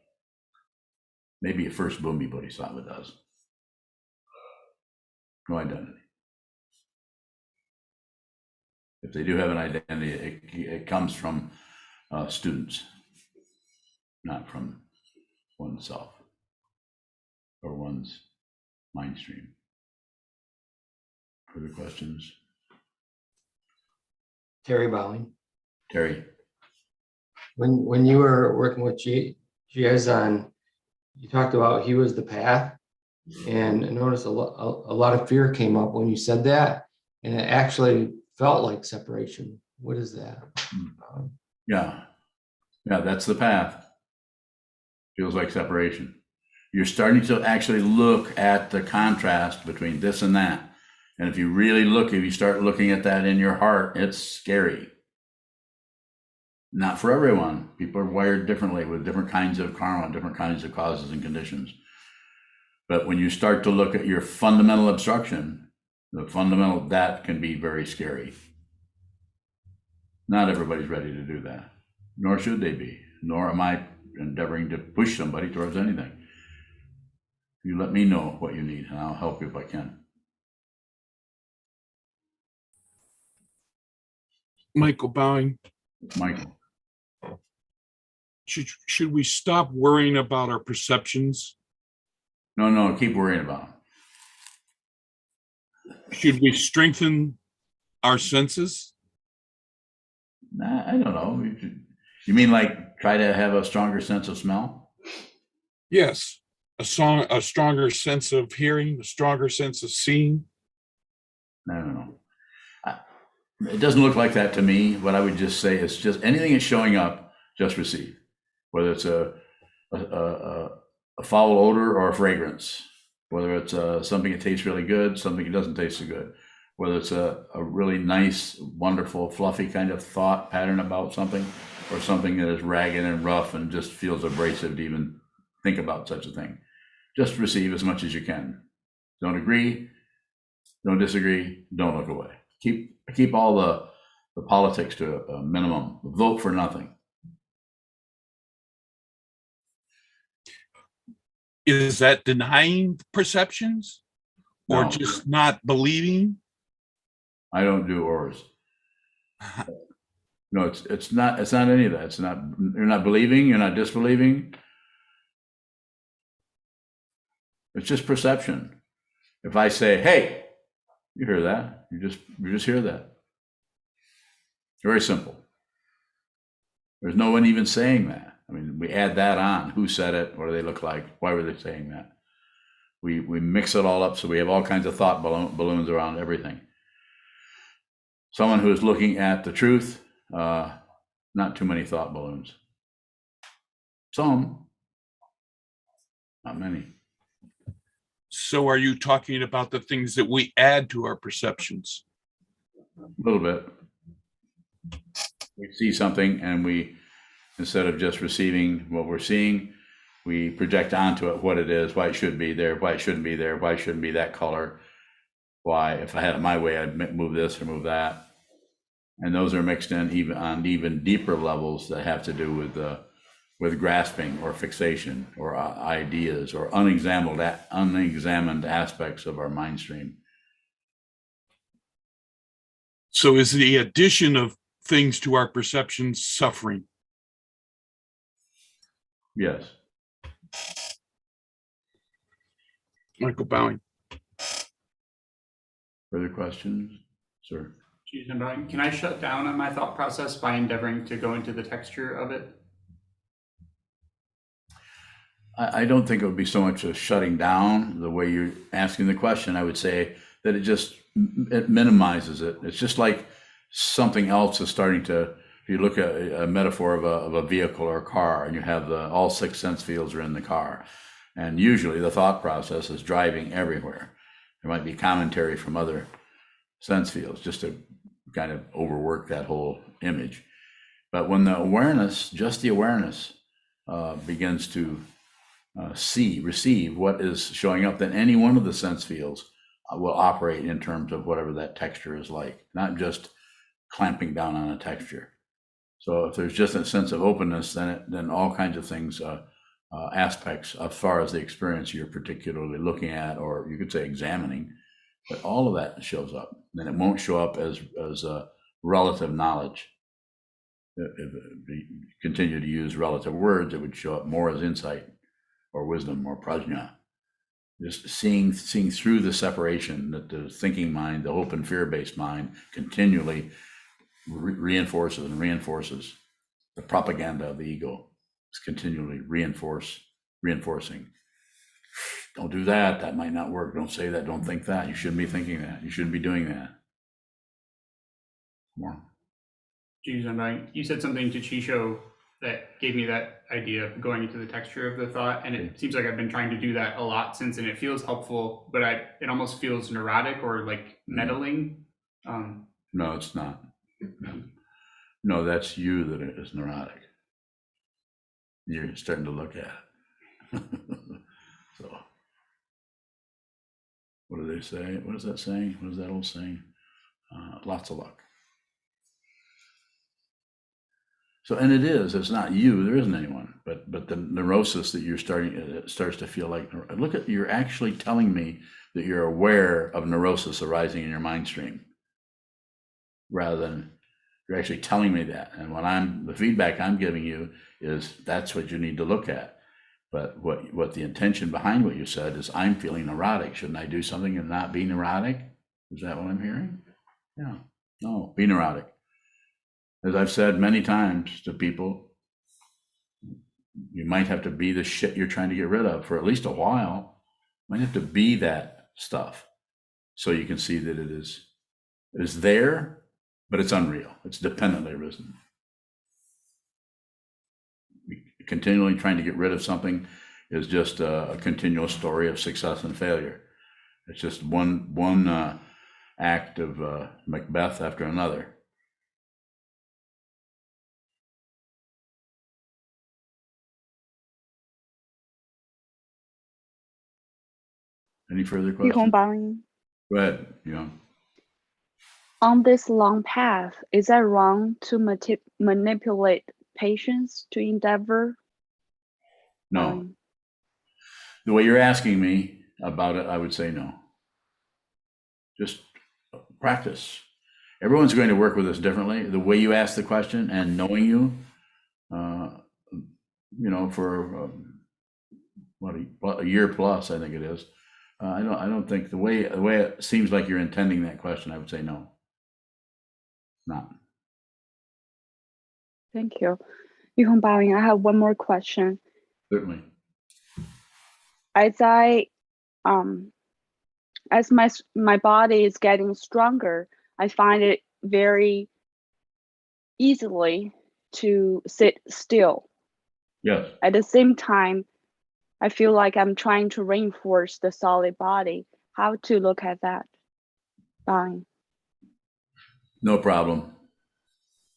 A: Maybe a first Bhumi bodhisattva does. No identity. If they do have an identity, it comes from students, not from oneself or one's mind stream. Further questions?
H: Terry Bowling.
A: Terry?
H: When you were working with Zazen, you talked about he was the path, and I noticed a lot of fear came up when you said that, and it actually felt like separation. What is that?
A: Yeah, that's the path. Feels like separation. You're starting to actually look at the contrast between this and that. And if you really look, if you start looking at that in your heart, it's scary. Not for everyone. People are wired differently with different kinds of karma, different kinds of causes and conditions. But when you start to look at your fundamental obstruction, that can be very scary. Not everybody's ready to do that, nor should they be, nor am I endeavoring to push somebody towards anything. You let me know what you need and I'll help you if I can.
I: Michael Bowing,
A: Michael.
I: should we stop worrying about our perceptions?
A: No, keep worrying about them.
I: Should we strengthen our senses?
A: Nah, I don't know. You mean like try to have a stronger sense of smell?
I: Yes, a stronger sense of hearing, a stronger sense of seeing.
A: I don't know. It doesn't look like that to me. What I would just say is just anything that's showing up, just receive. Whether it's a foul odor or a fragrance, whether it's something that tastes really good, something that doesn't taste so good, whether it's a really nice, wonderful, fluffy kind of thought pattern about something, or something that is ragged and rough and just feels abrasive to even think about such a thing. Just receive as much as you can. Don't agree, don't disagree, don't look away. Keep all the politics to a minimum. Vote for nothing.
I: Is that denying perceptions or
A: No.
I: just not believing?
A: I don't do ors. No, it's not any of that. It's not, you're not believing, you're not disbelieving. It's just perception. If I say, hey, you hear that? You just hear that. Very simple. There's no one even saying that. I mean, we add that on. Who said it? What do they look like? Why were they saying that? We mix it all up so we have all kinds of thought balloons around everything. Someone who is looking at the truth, not too many thought balloons. Some, not many.
I: So are you talking about the things that we add to our perceptions?
A: A little bit. We see something and we, instead of just receiving what we're seeing, we project onto it what it is, why it should be there, why it shouldn't be there, why it shouldn't be that color, why, if I had it my way, I'd move this or move that. And those are mixed in even deeper levels that have to do with grasping or fixation or ideas or unexamined aspects of our mind stream.
I: So is the addition of things to our perceptions suffering?
A: Yes.
I: Michael Bowing.
A: Further questions, sir?
B: Can I shut down on my thought process by endeavoring to go into the texture of it?
A: I don't think it would be so much a shutting down the way you're asking the question. I would say that it minimizes it. It's just like something else is starting to, if you look at a metaphor of a vehicle or a car, and you have all six sense fields are in the car. And usually the thought process is driving everywhere. There might be commentary from other sense fields just to kind of overwork that whole image. But when the awareness, just the awareness, begins to receive what is showing up, then any one of the sense fields will operate in terms of whatever that texture is like, not just clamping down on a texture. So if there's just a sense of openness, then all kinds of things, aspects as far as the experience you're particularly looking at, or you could say examining, but all of that shows up. Then it won't show up as relative knowledge. If you continue to use relative words, it would show up more as insight or wisdom or prajna. Just seeing through the separation that the thinking mind, the hope and fear-based mind, continually reinforces and reinforces. The propaganda of the ego is continually reinforcing. Don't do that. That might not work. Don't say that. Don't think that. You shouldn't be thinking that. You shouldn't be doing that. More.
B: You said something to Chisho that gave me that idea of going into the texture of the thought, and it seems like I've been trying to do that a lot since, and it feels helpful, but it almost feels neurotic or like meddling.
A: No, it's not. No, that's you that is neurotic. You're starting to look at it. So, what do they say? What is that saying? What is that old saying? Lots of luck. So, and it's not you, there isn't anyone, but the neurosis that you're it starts to feel like, you're actually telling me that you're aware of neurosis arising in your mind stream, rather than you're actually telling me that. And the feedback I'm giving you is that's what you need to look at. But what the intention behind what you said is, I'm feeling neurotic. Shouldn't I do something and not be neurotic? Is that what I'm hearing? Yeah. No, be neurotic. As I've said many times to people, you might have to be the shit you're trying to get rid of for at least a while. You might have to be that stuff so you can see that it is there, but it's unreal. It's dependently arisen. Continually trying to get rid of something is just a continual story of success and failure. It's just one act of Macbeth after another. Any further questions? Go ahead.
J: On this long path, is that wrong to manipulate patients to endeavor?
A: No. The way you're asking me about it, I would say no. Just practice. Everyone's going to work with us differently. The way you ask the question and knowing you, for a year plus, I think it is. I don't think the way it seems like you're intending that question, I would say no. Not.
J: Thank you. Yuhong Baoying, I have one more question.
A: Certainly.
J: As my body is getting stronger, I find it very easily to sit still.
A: Yes.
J: At the same time, I feel like I'm trying to reinforce the solid body. How to look at that? Fine.
A: No problem.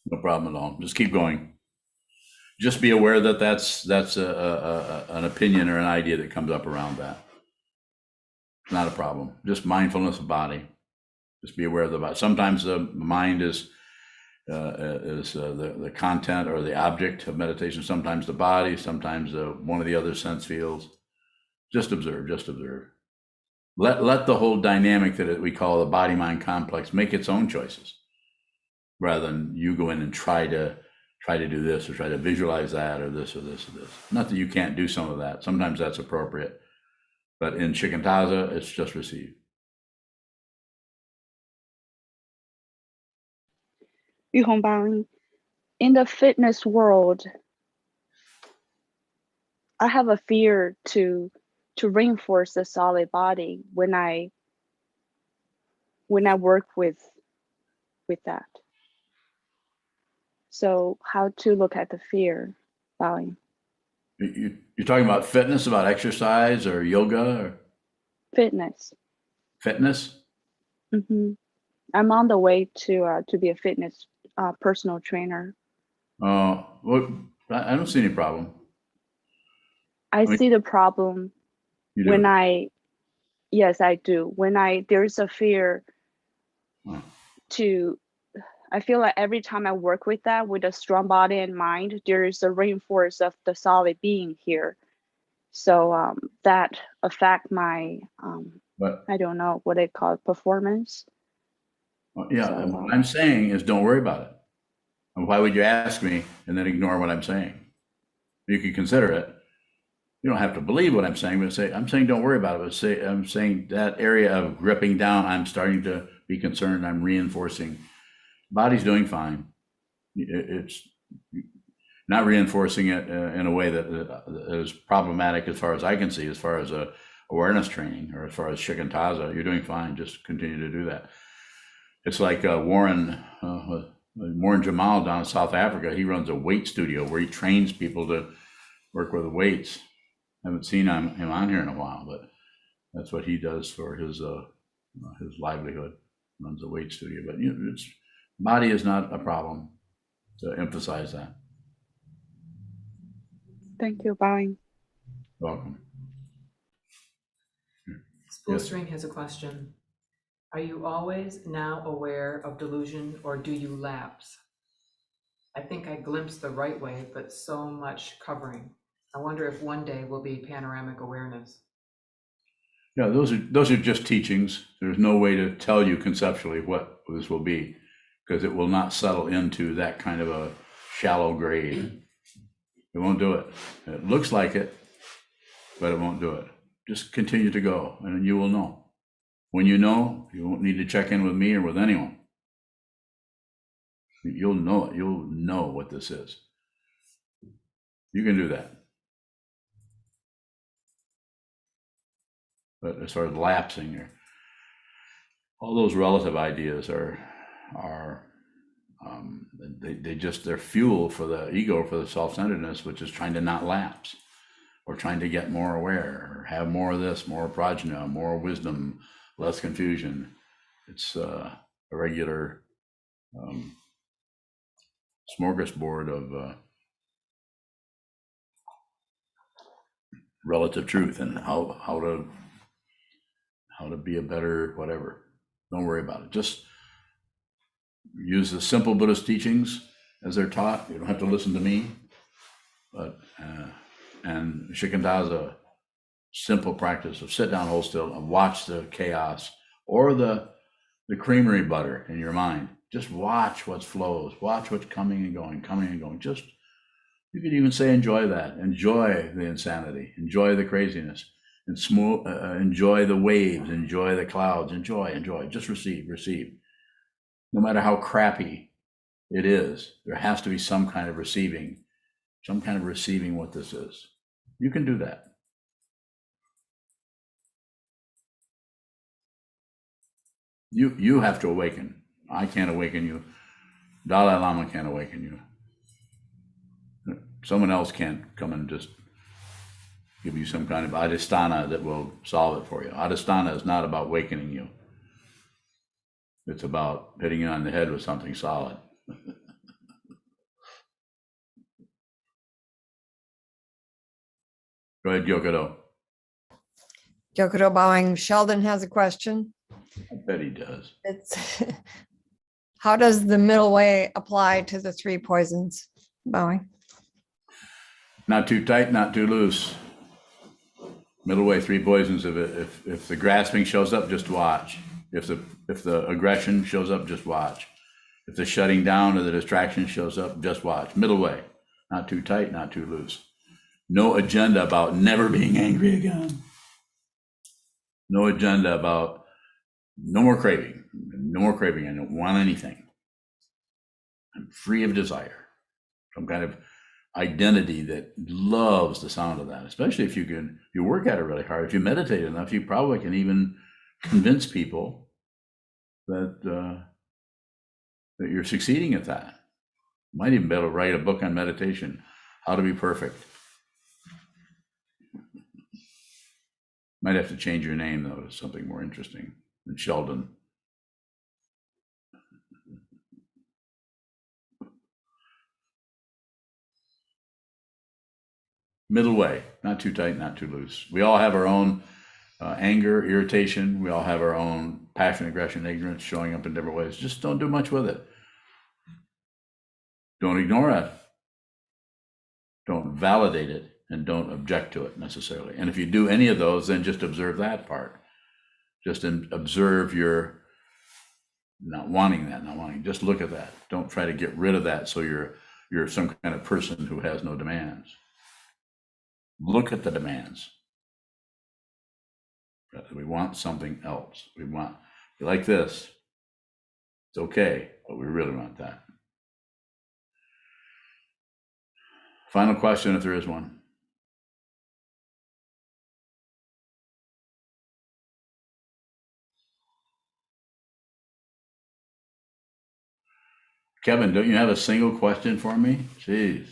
A: No problem at all. Just keep going. Just be aware that that's an opinion or an idea that comes up around that. Not a problem. Just mindfulness of body. Just be aware of the body. Sometimes the mind is the content or the object of meditation. Sometimes the body. Sometimes one of the other sense fields. Just observe. Just observe. Let the whole dynamic that we call the body-mind complex make its own choices, rather than you go in and try to do this or try to visualize that or this or this or this. Not that you can't do some of that. Sometimes that's appropriate. But in shikantaza, it's just receive.
J: Yuhong Baoying, in the fitness world, I have a fear to reinforce the solid body when I work with that. So how to look at the fear, bowing?
A: You're talking about fitness, about exercise or yoga or
J: Fitness.
A: fitness?
J: Hmm. I'm on the way to be a fitness personal trainer.
A: Well, I don't see any problem.
J: I
A: mean,
J: see the problem
A: You do.
J: when yes, I do. When there's a fear
A: Oh.
J: I feel like every time I work with that, with a strong body and mind, there is a reinforce of the solid being here. So that affect my,
A: But
J: I don't know what they call it, performance.
A: yeah, and what I'm saying is don't worry about it. And why would you ask me and then ignore what I'm saying? You can consider it. You don't have to believe what I'm saying, but I'm saying don't worry about it. But I'm saying that area of gripping down, I'm starting to be concerned. I'm reinforcing. Body's doing fine. It's not reinforcing it in a way that is problematic as far as I can see, as far as awareness training or as far as shikantaza. You're doing fine. Just continue to do that. It's like Warren Jamal down in South Africa. He runs a weight studio where he trains people to work with weights. I haven't seen him on here in a while, but that's what he does for his livelihood. Runs a weight studio, but it's body is not a problem. To emphasize that.
J: Thank you, bowing.
A: Welcome.
E: Spoolstring has a question. Are you always now aware of delusion, or do you lapse? I think I glimpsed the right way, but so much covering. I wonder if one day will be panoramic awareness.
A: Yeah, those are just teachings. There's no way to tell you conceptually what this will be, because it will not settle into that kind of a shallow grade. It won't do it. It looks like it, but it won't do it. Just continue to go, and you will know. When you know, you won't need to check in with me or with anyone. You'll know it. You'll know what this is. You can do that. But as far as lapsing, or all those relative ideas they're fuel for the ego, for the self-centeredness, which is trying to not lapse, or trying to get more aware, or have more of this, more prajna, more wisdom, less confusion. It's a regular smorgasbord of relative truth and how to be a better whatever. Don't worry about it. Just use the simple Buddhist teachings as they're taught. You don't have to listen to me, but and shikantaza, simple practice of sit down, hold still, and watch the chaos, or the creamery butter in your mind. Just watch what flows, watch what's coming and going. Just, you could even say, enjoy that. Enjoy the insanity, enjoy the craziness, and enjoy the waves, enjoy the clouds, enjoy. Just receive. No matter how crappy it is, there has to be some kind of receiving what this is. You can do that. You have to awaken. I can't awaken you. Dalai Lama can't awaken you. Someone else can't come and just give you some kind of adhisthana that will solve it for you. Adhisthana is not about awakening you. It's about hitting you on the head with something solid. Go ahead, Gyokado.
K: Gyokado bowing. Sheldon has a question.
A: I bet he does.
K: It's how does the middle way apply to the three poisons? Bowing.
A: Not too tight, not too loose. Middle way, three poisons. If the grasping shows up, just watch. If the aggression shows up, just watch. If the shutting down or the distraction shows up, just watch. Middle way, not too tight, not too loose. No agenda about never being angry again. No agenda about no more craving. I don't want anything. I'm free of desire. Some kind of identity that loves the sound of that, especially if you work at it really hard. If you meditate enough, you probably can even convince people that that you're succeeding at that. You might even be able to write a book on meditation, how to be perfect. Might have to change your name though to something more interesting than Sheldon. Middle way, not too tight, not too loose. We all have our own anger, irritation. We all have our own passion, aggression, ignorance showing up in different ways. Just don't do much with it. Don't ignore it. Don't validate it, and don't object to it necessarily. And if you do any of those, then just observe that part. Just observe your not wanting that, not wanting. Just look at that. Don't try to get rid of that so you're some kind of person who has no demands. Look at the demands. We want something else. We like this. It's okay, but we really want that. Final question, if there is one. Kevin, don't you have a single question for me? Jeez.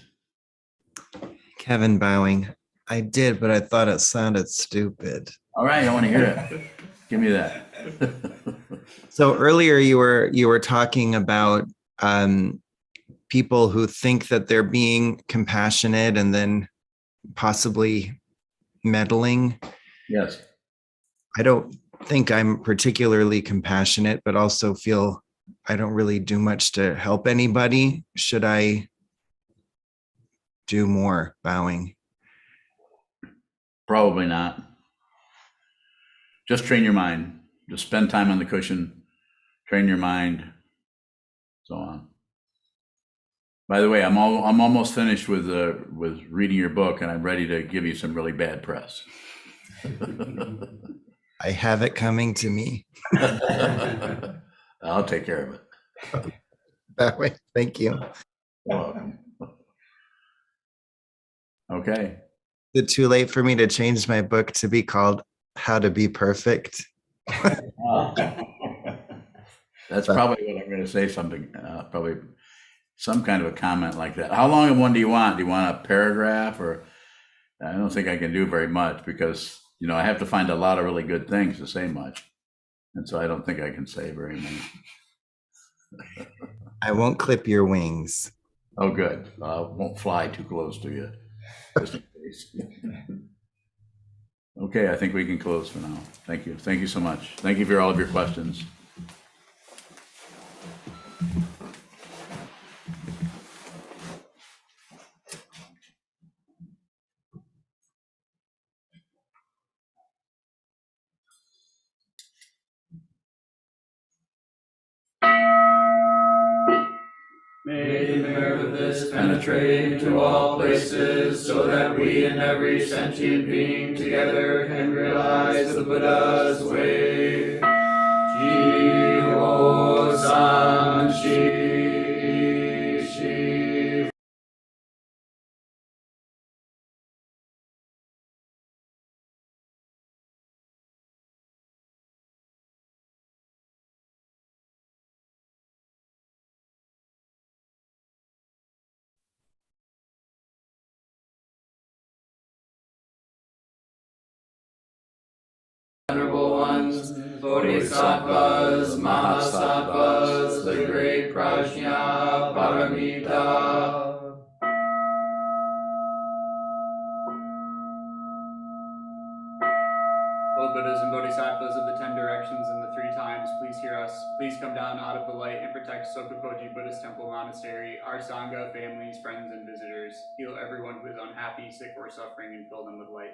L: Kevin bowing. I did, but I thought it sounded stupid.
A: All right, I want to hear it. Give me that.
L: So earlier you were talking about people who think that they're being compassionate and then possibly meddling.
A: Yes.
L: I don't think I'm particularly compassionate, but also feel I don't really do much to help anybody. Should I do more bowing?
A: Probably not. Just train your mind. Just spend time on the cushion, train your mind, so on. By the way, I'm almost finished with reading your book, and I'm ready to give you some really bad press.
L: I have it coming to me.
A: I'll take care of it.
L: That way, thank you.
A: You're welcome. Okay.
L: Is it too late for me to change my book to be called How to Be Perfect?
A: That's probably what I'm going to say. Something, probably some kind of a comment like that. How long of one do you want? Do you want a paragraph, or? I don't think I can do very much because, I have to find a lot of really good things to say much. And so I don't think I can say very many.
L: I won't clip your wings.
A: Oh, good. I won't fly too close to you, just in case. Okay, I think we can close for now. Thank you. Thank you so much. Thank you for all of your questions.
M: May the merit of this penetrate into all places, so that we and every sentient being together can realize the Buddha's way. Ji-ho-san, shi. Venerable ones, Bodhisattvas, Mahasattvas, the great Prajna Paramita.
B: O Buddhas and Bodhisattvas of the 10 directions and the 3 times, please hear us. Please come down out of the light and protect Sokokoji Buddhist Temple Monastery, our Sangha, families, friends, and visitors. Heal everyone who is unhappy, sick, or suffering, and fill them with light.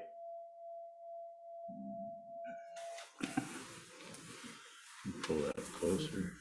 A: Pull that closer.